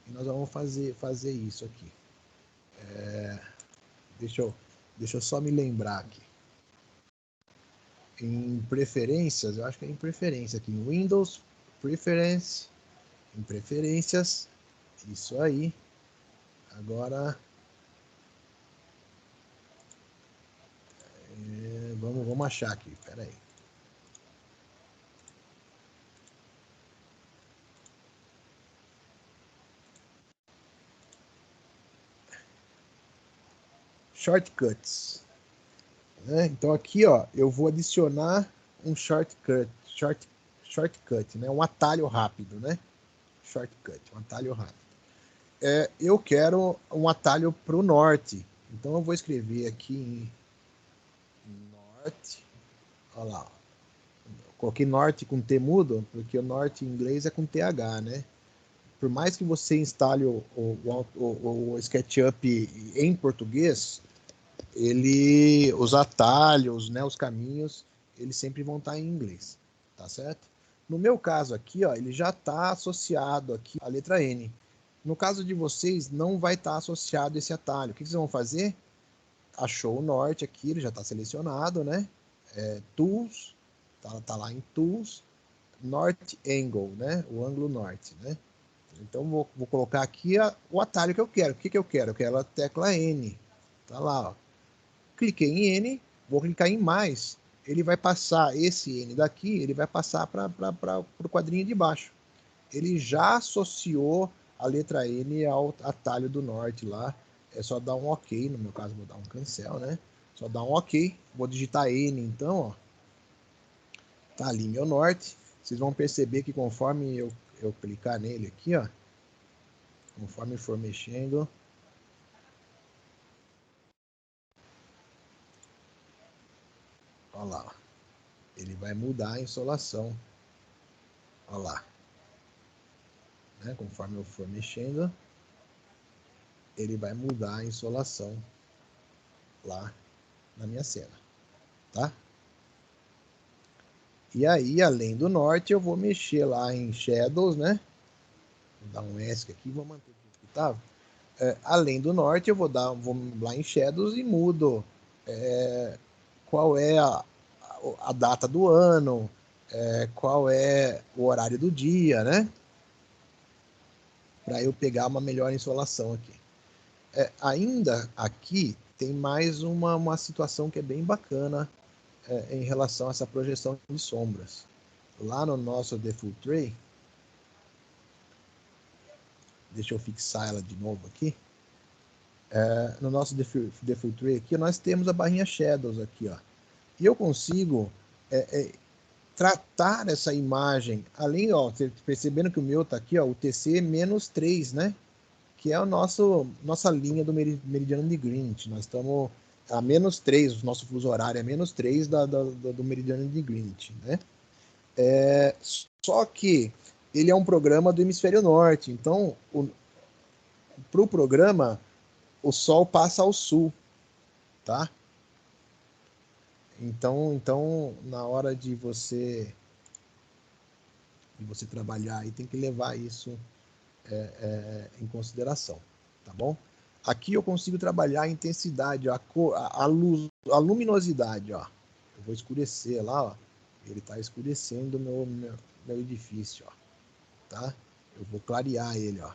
E nós vamos fazer isso aqui. Deixa eu só me lembrar aqui. Em preferências, eu acho que é em preferência aqui, em Windows, Preference, em preferências, isso aí. Agora, vamos achar aqui, espera aí. Shortcuts. Né? Então aqui, ó, eu vou adicionar um shortcut, né? Um atalho rápido, né? Shortcut, um atalho rápido. Eu quero um atalho para o norte. Então eu vou escrever aqui em norte. Olha lá. Coloquei norte com T mudo, porque o norte em inglês é com TH, né? Por mais que você instale o SketchUp em português, os atalhos, né, os caminhos, eles sempre vão estar em inglês, tá certo? No meu caso aqui, ó, ele já está associado aqui à letra N. No caso de vocês, não vai estar associado esse atalho. O que vocês vão fazer? Achou o norte aqui, ele já está selecionado, né? Tools, tá lá em Tools, North Angle, né? O ângulo norte, né? Então vou colocar aqui o atalho que eu quero. O que eu quero? Eu quero a tecla N. Tá lá, ó. Cliquei em N, vou clicar em mais. Ele vai passar esse N daqui, ele vai passar para o quadrinho de baixo. Ele já associou a letra N ao atalho do norte lá. É só dar um OK, no meu caso vou dar um cancel, né? Só dar um OK, vou digitar N então, ó. Tá ali meu norte. Vocês vão perceber que conforme eu clicar nele aqui, ó, conforme for mexendo, olha lá, ó, ele vai mudar a insolação. Olha lá. Né? Conforme eu for mexendo, ele vai mudar a insolação lá na minha cena, tá? E aí, além do norte, eu vou mexer lá em Shadows, né? Vou dar um ESC aqui, vou manter o que estava. Além do norte, vou lá em Shadows e mudo qual é a data do ano, qual é o horário do dia, né? Para eu pegar uma melhor insolação aqui. Ainda aqui tem mais uma situação que é bem bacana em relação a essa projeção de sombras. Lá no nosso Default Tray, deixa eu fixar ela de novo aqui. No nosso Default Tray aqui, nós temos a barrinha Shadows aqui, ó. E eu consigo tratar essa imagem, além, ó, percebendo que o meu tá aqui, ó, o TC-3, né? Que é a nossa linha do meridiano de Greenwich. Nós estamos a -3, o nosso fuso horário é -3 do meridiano de Greenwich, né? Só que ele é um programa do hemisfério norte, então para o programa o sol passa ao sul, tá? Então na hora de você trabalhar aí tem que levar isso em consideração, tá bom? Aqui eu consigo trabalhar a intensidade, a luz, a luminosidade, ó. Eu vou escurecer lá, ó. Ele está escurecendo o meu edifício, ó. Tá? Eu vou clarear ele, ó.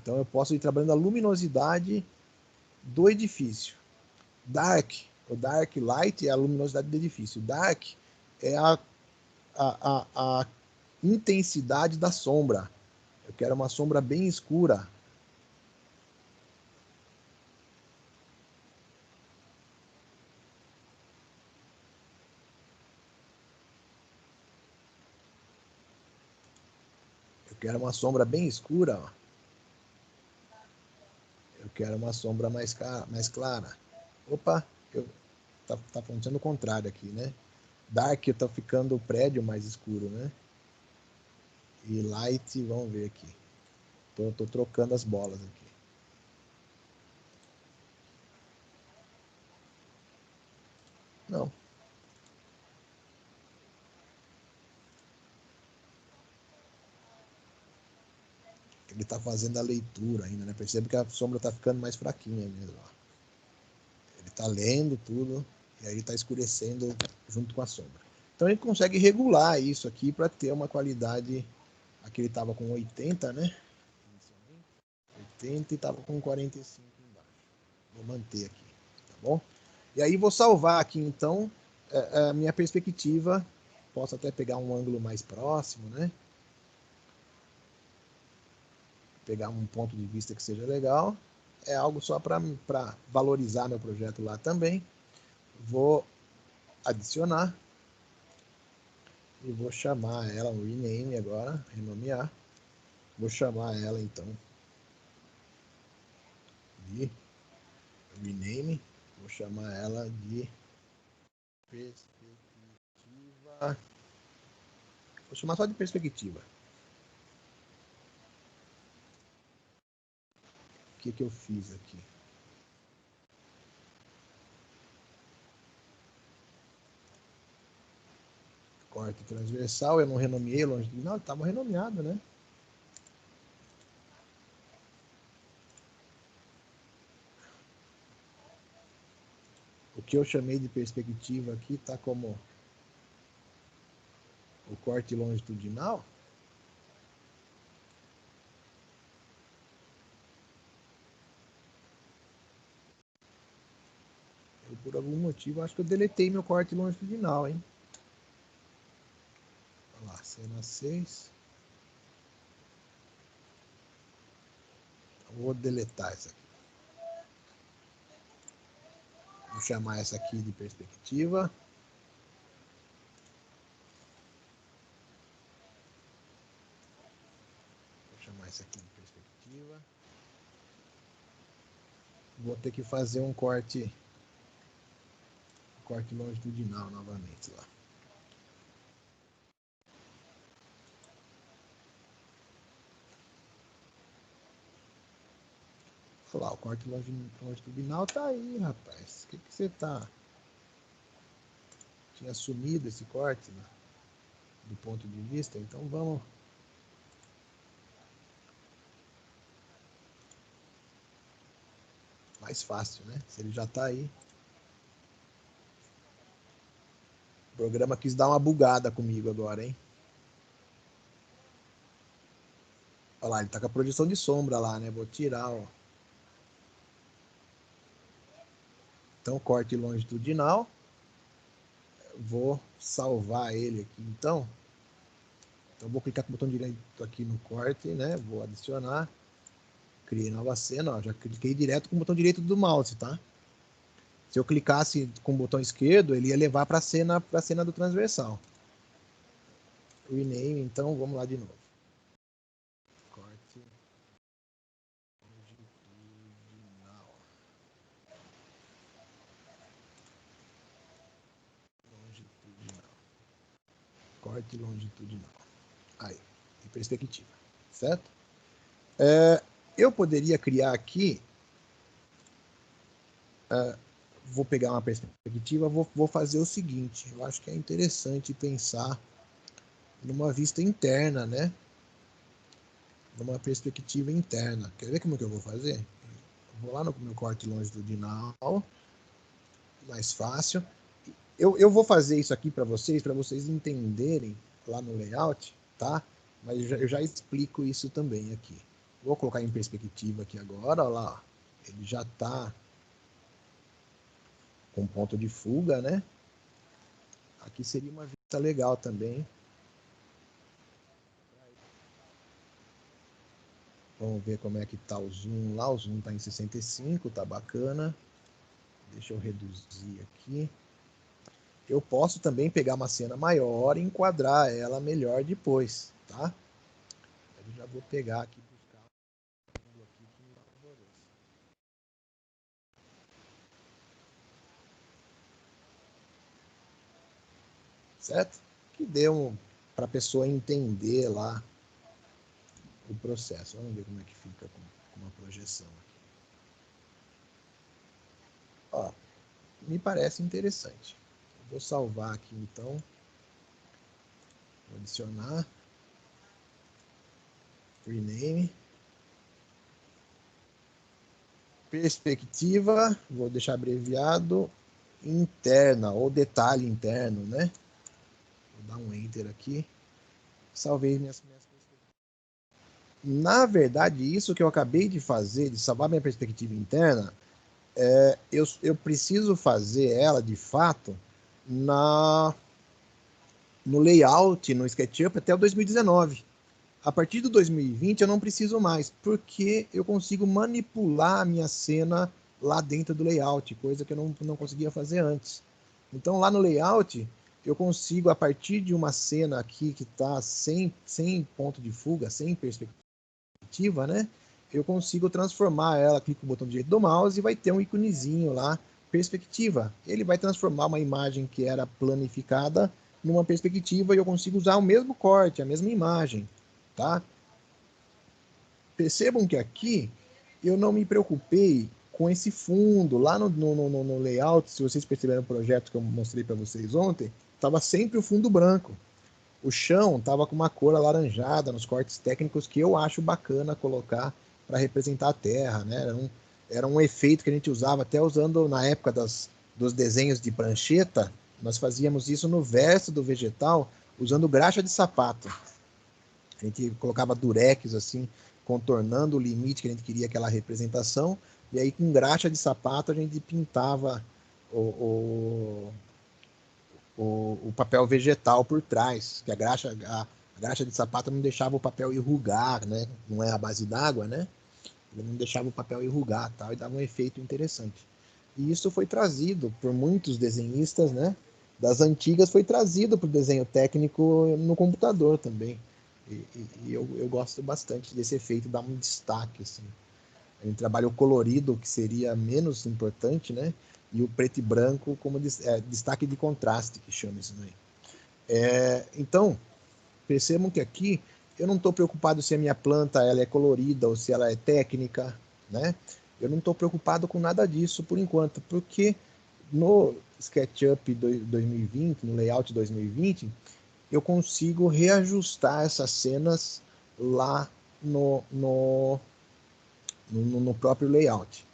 Então eu posso ir trabalhando a luminosidade do edifício. Dark, O dark light é a luminosidade do edifício. O dark é a intensidade da sombra. Eu quero uma sombra bem escura. Eu quero uma sombra bem escura. Ó. Eu quero uma sombra mais clara. Opa, tá acontecendo o contrário aqui, né? Dark tá ficando o prédio mais escuro, né? E light, vamos ver aqui. Tô trocando as bolas aqui. Não. Ele tá fazendo a leitura ainda, né? Percebe que a sombra tá ficando mais fraquinha mesmo, ó. Ele tá lendo tudo e aí tá escurecendo junto com a sombra. Então ele consegue regular isso aqui para ter uma qualidade. Aqui ele tava com 80, né? 80 e tava com 45 embaixo. Vou manter aqui, tá bom? E aí vou salvar aqui então a minha perspectiva. Posso até pegar um ângulo mais próximo, né? Pegar um ponto de vista que seja legal. É algo só para valorizar meu projeto lá também. Vou adicionar e vou chamar ela, um rename agora, renomear. Vou chamar ela então de rename. Vou chamar ela de perspectiva. Vou chamar só de perspectiva. O que eu fiz aqui? Corte transversal, eu não renomeei longitudinal, estava renomeado, né? O que eu chamei de perspectiva aqui está como o corte longitudinal. Eu, por algum motivo, acho que eu deletei meu corte longitudinal, hein? Olha lá, cena 6. Então, vou deletar essa aqui. Vou chamar essa aqui de perspectiva. Vou chamar essa aqui de perspectiva. Vou ter que fazer um corte longitudinal novamente lá. Olha lá, o corte longitudinal tá aí, rapaz. O que você tá? Tinha sumido esse corte, né? Do ponto de vista, então vamos. Mais fácil, né? Se ele já tá aí. O programa quis dar uma bugada comigo agora, hein? Olha lá, ele tá com a projeção de sombra lá, né? Vou tirar, ó. Então, corte longitudinal. Vou salvar ele aqui, então. Então, vou clicar com o botão direito aqui no corte, né? Vou adicionar. Criei nova cena, ó. Já cliquei direto com o botão direito do mouse, tá? Se eu clicasse com o botão esquerdo, ele ia levar para a cena do transversal. Rename, então, vamos lá de novo. Corte longitudinal. Corte longitudinal. Aí, em perspectiva, certo? Eu poderia criar aqui, vou pegar uma perspectiva, vou fazer o seguinte, eu acho que é interessante pensar numa vista interna, né? Numa perspectiva interna. Quer ver como que eu vou fazer? Eu vou lá no meu corte longitudinal, mais fácil. Eu vou fazer isso aqui para vocês entenderem lá no layout, tá? Mas eu já explico isso também aqui. Vou colocar em perspectiva aqui agora, olha lá. Ele já está com ponto de fuga, né? Aqui seria uma vista legal também. Vamos ver como é que tá o zoom lá. O zoom tá em 65, tá bacana. Deixa eu reduzir aqui. Eu posso também pegar uma cena maior e enquadrar ela melhor depois, tá? Eu já vou pegar aqui, buscar um aqui que me favorece. Certo? Que deu para a pessoa entender lá o processo. Vamos ver como é que fica com uma projeção aqui. Ó, me parece interessante. Eu vou salvar aqui então. Vou adicionar. Rename. Perspectiva, vou deixar abreviado, interna, ou detalhe interno, né? Vou dar um Enter aqui. Salvei minhas perspectivas. Na verdade, isso que eu acabei de fazer, de salvar minha perspectiva interna, eu preciso fazer ela, de fato, no layout, no SketchUp, até o 2019. A partir do 2020 eu não preciso mais, porque eu consigo manipular a minha cena lá dentro do layout, coisa que eu não conseguia fazer antes. Então lá no layout eu consigo, a partir de uma cena aqui que está sem ponto de fuga, sem perspectiva, né? Eu consigo transformar ela, clico no botão direito do mouse e vai ter um íconezinho lá, perspectiva. Ele vai transformar uma imagem que era planificada numa perspectiva e eu consigo usar o mesmo corte, a mesma imagem. Tá? Percebam que aqui eu não me preocupei com esse fundo. Lá no layout, se vocês perceberam o projeto que eu mostrei para vocês ontem, estava sempre o fundo branco. O chão estava com uma cor alaranjada nos cortes técnicos que eu acho bacana colocar para representar a terra. Né? Era um efeito que a gente usava até usando na época dos desenhos de prancheta. Nós fazíamos isso no verso do vegetal usando graxa de sapato. A gente colocava durex assim, contornando o limite que a gente queria aquela representação, e aí com graxa de sapato a gente pintava o papel vegetal por trás, que a graxa de sapato não deixava o papel enrugar, né? Não é a base d'água, né? Ele não deixava o papel enrugar, tal, e dava um efeito interessante. E isso foi trazido por muitos desenhistas, né? Das antigas foi trazido para o desenho técnico no computador também. E eu gosto bastante desse efeito, dá um destaque, assim. A gente trabalha o colorido, que seria menos importante, né? E o preto e branco como destaque de contraste, que chama isso daí. Então, percebam que aqui eu não estou preocupado se a minha planta ela é colorida ou se ela é técnica, né? Eu não estou preocupado com nada disso por enquanto, porque no SketchUp 2020, no Layout 2020, eu consigo reajustar essas cenas lá no próprio layout.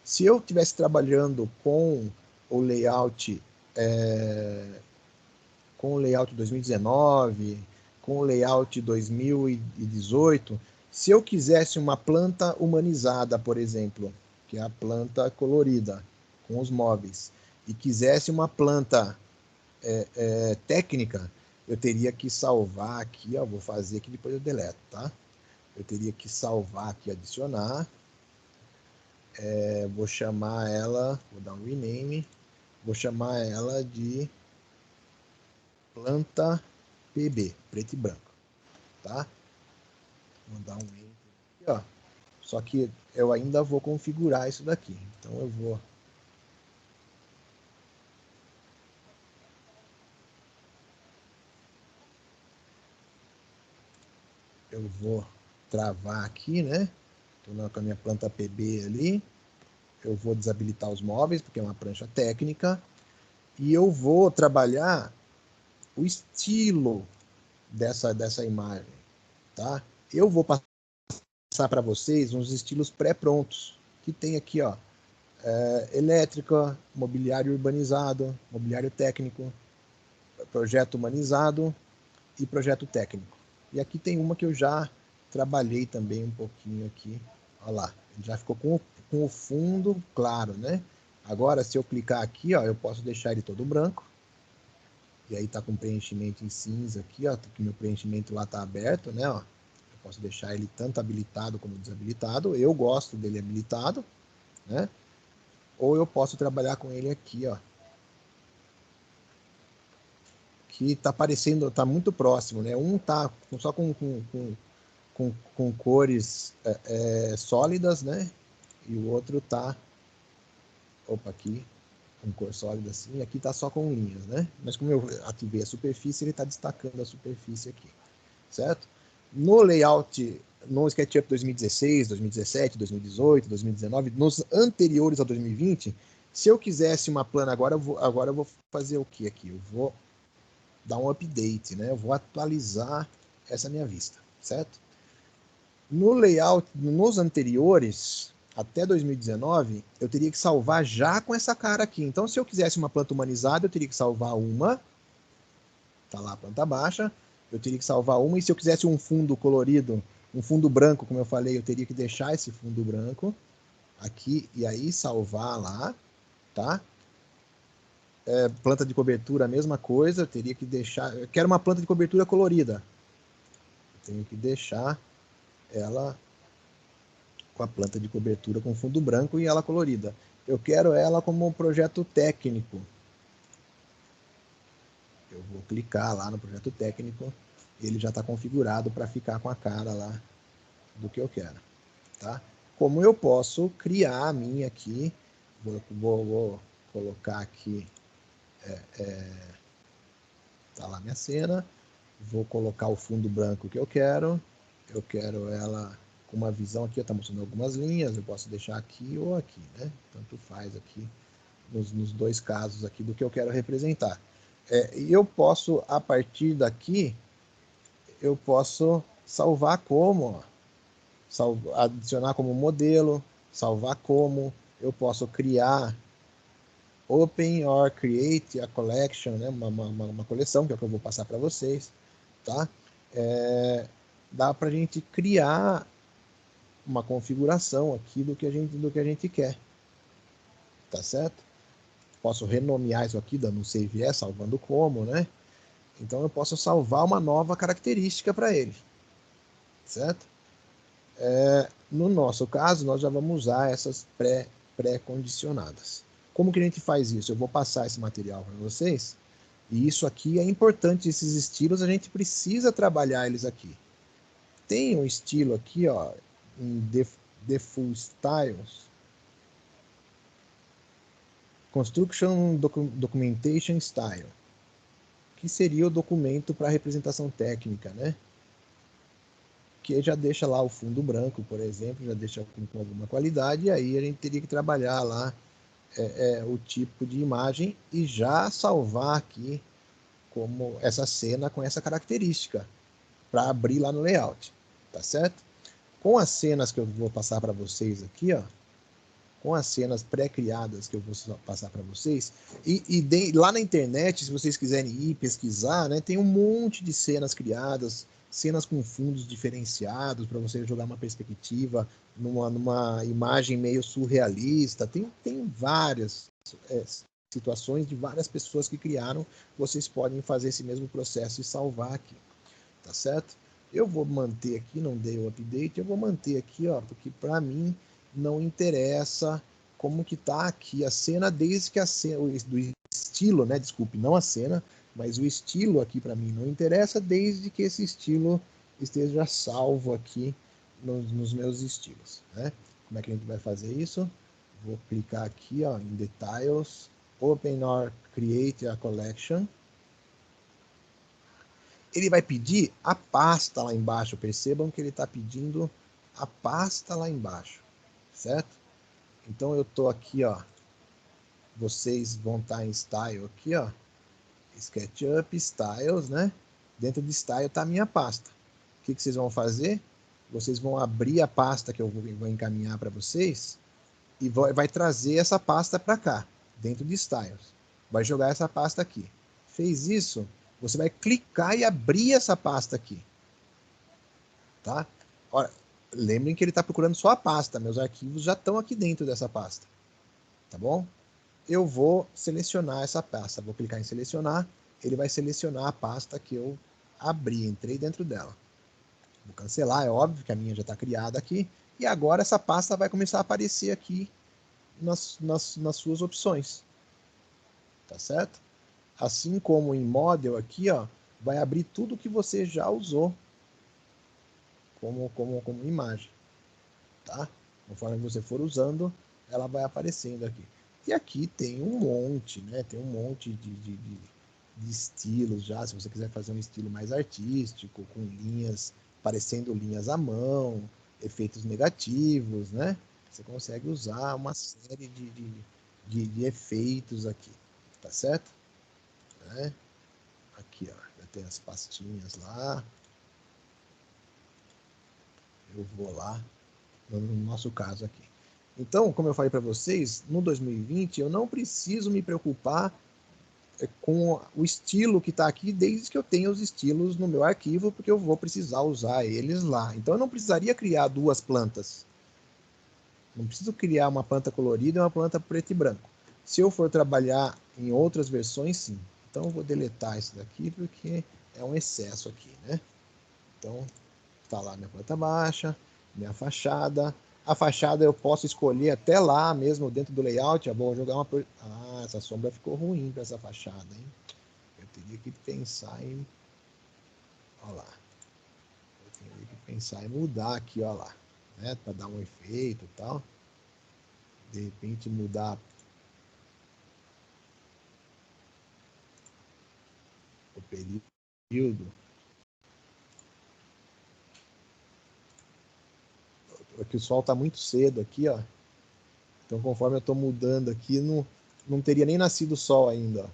Se eu estivesse trabalhando com o layout com o layout 2019, com o layout 2018, se eu quisesse uma planta humanizada, por exemplo, que é a planta colorida com os móveis, e quisesse uma planta técnica, eu teria que salvar aqui, ó, vou fazer aqui, depois eu deleto, tá? Eu teria que salvar aqui, adicionar, vou chamar ela, vou dar um rename, vou chamar ela de planta PB, preto e branco, tá? Vou dar um enter aqui, ó. Só que eu ainda vou configurar isso daqui, então eu vou travar aqui, né? Estou com a minha planta PB ali. Eu vou desabilitar os móveis, porque é uma prancha técnica. E eu vou trabalhar o estilo dessa imagem, tá? Eu vou passar para vocês uns estilos pré-prontos, que tem aqui, ó, elétrica, mobiliário urbanizado, mobiliário técnico, projeto humanizado e projeto técnico. E aqui tem uma que eu já trabalhei também um pouquinho aqui, olha lá, já ficou com o fundo claro, né? Agora, se eu clicar aqui, ó, eu posso deixar ele todo branco. E aí tá com preenchimento em cinza aqui, ó, que meu preenchimento lá tá aberto, né, ó. Eu posso deixar ele tanto habilitado como desabilitado. Eu gosto dele habilitado, né? Ou eu posso trabalhar com ele aqui, ó. Que tá parecendo, tá muito próximo, né? Um tá só com cores sólidas, né? E o outro tá, opa, aqui, com cor sólida assim, e aqui tá só com linhas, né? Mas como eu ativei a superfície, ele tá destacando a superfície aqui, certo? No layout, no SketchUp 2016, 2017, 2018, 2019, nos anteriores a 2020, se eu quisesse uma plana agora, eu vou fazer o que aqui? Eu vou dar um update, né? Eu vou atualizar essa minha vista, certo? No layout, nos anteriores, até 2019, eu teria que salvar já com essa cara aqui. Então, se eu quisesse uma planta humanizada, eu teria que salvar uma. Tá lá a planta baixa. Eu teria que salvar uma. E se eu quisesse um fundo colorido, um fundo branco, como eu falei, eu teria que deixar esse fundo branco aqui e aí salvar lá, tá? Planta de cobertura, a mesma coisa. Eu teria que deixar... Eu quero uma planta de cobertura colorida. Eu tenho que deixar ela com a planta de cobertura com fundo branco e ela colorida. Eu quero ela como um projeto técnico. Eu vou clicar lá no projeto técnico, ele já está configurado para ficar com a cara lá do que eu quero, tá? Como eu posso criar a minha aqui, vou colocar aqui, tá lá minha cena, vou colocar o fundo branco que eu quero ela com uma visão aqui, está mostrando algumas linhas, eu posso deixar aqui ou aqui, né? Tanto faz aqui, nos dois casos aqui do que eu quero representar. E eu posso, a partir daqui, eu posso salvar como, ó, adicionar como modelo, salvar como, eu posso criar, open or create a collection, né? uma coleção, que é o que eu vou passar para vocês, tá? Dá para a gente criar uma configuração aqui do que a gente quer, tá certo? Posso renomear isso aqui, dando um save as, salvando como, né? Então eu posso salvar uma nova característica para ele, certo? No nosso caso, nós já vamos usar essas pré-condicionadas. Como que a gente faz isso? Eu vou passar esse material para vocês, e isso aqui é importante, esses estilos, a gente precisa trabalhar eles aqui. Tem um estilo aqui, ó, em Default Styles, Construction Documentation Style, que seria o documento para representação técnica, né? Que já deixa lá o fundo branco, por exemplo, já deixa com alguma qualidade, e aí a gente teria que trabalhar lá o tipo de imagem e já salvar aqui como essa cena com essa característica para abrir lá no layout, tá certo? Com as cenas que eu vou passar para vocês aqui, ó, com as cenas pré-criadas que eu vou passar para vocês, lá na internet, se vocês quiserem ir pesquisar, né, tem um monte de cenas criadas, cenas com fundos diferenciados para você jogar uma perspectiva numa imagem meio surrealista, tem várias situações de várias pessoas que criaram, vocês podem fazer esse mesmo processo e salvar aqui, tá certo? Eu vou manter aqui, não dei o update, eu vou manter aqui, ó, porque para mim não interessa como que tá aqui a cena, desde que a cena, do estilo, né, desculpe, não a cena, mas o estilo aqui para mim não interessa, desde que esse estilo esteja salvo aqui nos meus estilos, né? Como é que a gente vai fazer isso? Vou clicar aqui, ó, em Details, Open or Create a Collection. Ele vai pedir a pasta lá embaixo, percebam que ele está pedindo a pasta lá embaixo, certo? Então eu tô aqui, ó, vocês vão estar em Style aqui, ó, SketchUp, Styles, né? Dentro de Style tá a minha pasta. O que vocês vão fazer? Vocês vão abrir a pasta que eu vou encaminhar para vocês e vai trazer essa pasta para cá, dentro de Styles. Vai jogar essa pasta aqui. Fez isso, você vai clicar e abrir essa pasta aqui, tá? Ora, lembrem que ele está procurando só a pasta, meus arquivos já estão aqui dentro dessa pasta, tá bom? eu vou selecionar essa pasta. Vou clicar em selecionar, ele vai selecionar a pasta que eu abri, entrei dentro dela. Vou cancelar, é óbvio que a minha já está criada aqui. E agora essa pasta vai começar a aparecer aqui nas suas opções. Tá certo? Assim como em Model aqui, ó, vai abrir tudo que você já usou como imagem. Tá? Conforme você for usando, ela vai aparecendo aqui. E aqui tem um monte, né? Tem um monte de estilos já. Se você quiser fazer um estilo mais artístico, com linhas, parecendo linhas à mão, efeitos negativos, né? Você consegue usar uma série de efeitos aqui, tá certo? Né? Aqui, ó, já tem as pastinhas lá. Eu vou lá, no nosso caso aqui. Então, como eu falei para vocês, no 2020 eu não preciso me preocupar com o estilo que está aqui, desde que eu tenha os estilos no meu arquivo, porque eu vou precisar usar eles lá. Então eu não precisaria criar duas plantas. Não preciso criar uma planta colorida e uma planta preto e branco. Se eu for trabalhar em outras versões, sim. Então eu vou deletar isso daqui, porque é um excesso aqui, né? Então, tá lá minha planta baixa, minha fachada. A fachada eu posso escolher até lá mesmo dentro do layout. Eu vou jogar uma... Ah, essa sombra ficou ruim para essa fachada, hein? Eu teria que pensar em... Olha lá. Eu teria que pensar em mudar aqui, olha lá. Né? Para dar um efeito e tal. De repente mudar o período. Aqui o sol está muito cedo aqui, ó. Então conforme eu estou mudando aqui, não teria nem nascido o sol ainda, ó.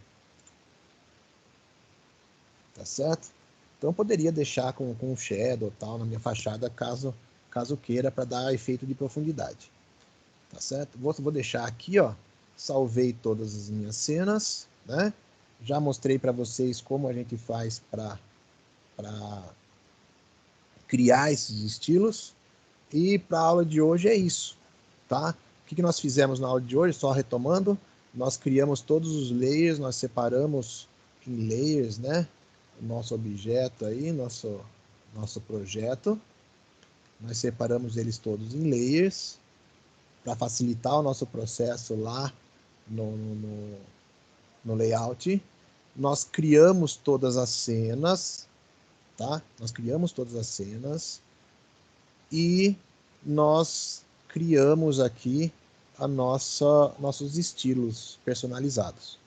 Tá certo? Então eu poderia deixar com shadow tal na minha fachada, caso queira, para dar efeito de profundidade. Tá certo? Vou deixar aqui, ó. Salvei todas as minhas cenas, né? Já mostrei para vocês como a gente faz para criar esses estilos. E para a aula de hoje é isso, tá? O que nós fizemos na aula de hoje? Só retomando, nós criamos todos os layers, nós separamos em layers, né? O nosso objeto aí, nosso projeto. Nós separamos eles todos em layers para facilitar o nosso processo lá no layout. Nós criamos todas as cenas, tá? Nós criamos todas as cenas e nós criamos aqui nossos estilos personalizados,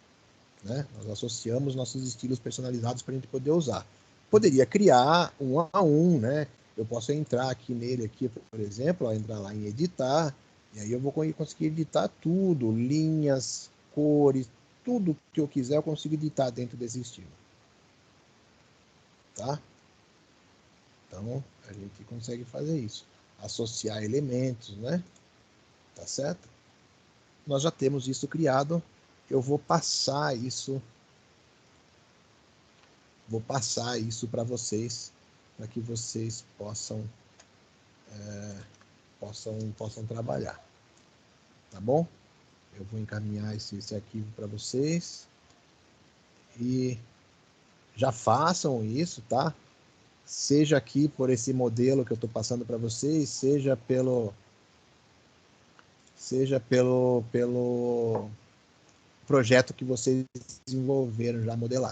né? Nós associamos nossos estilos personalizados para a gente poder usar. Poderia criar um a um, né? Eu posso entrar aqui nele, aqui, por exemplo, ó, entrar lá em editar, e aí eu vou conseguir editar tudo, linhas, cores, tudo que eu quiser eu consigo editar dentro desse estilo, tá? Então, a gente consegue fazer isso. Associar elementos, né? Tá certo? Nós já temos isso criado. Eu vou passar isso para vocês, para que vocês possam trabalhar. Tá bom? Eu vou encaminhar esse arquivo para vocês. E já façam isso, tá? Seja aqui por esse modelo que eu estou passando para vocês, seja pelo projeto que vocês desenvolveram já a modelagem.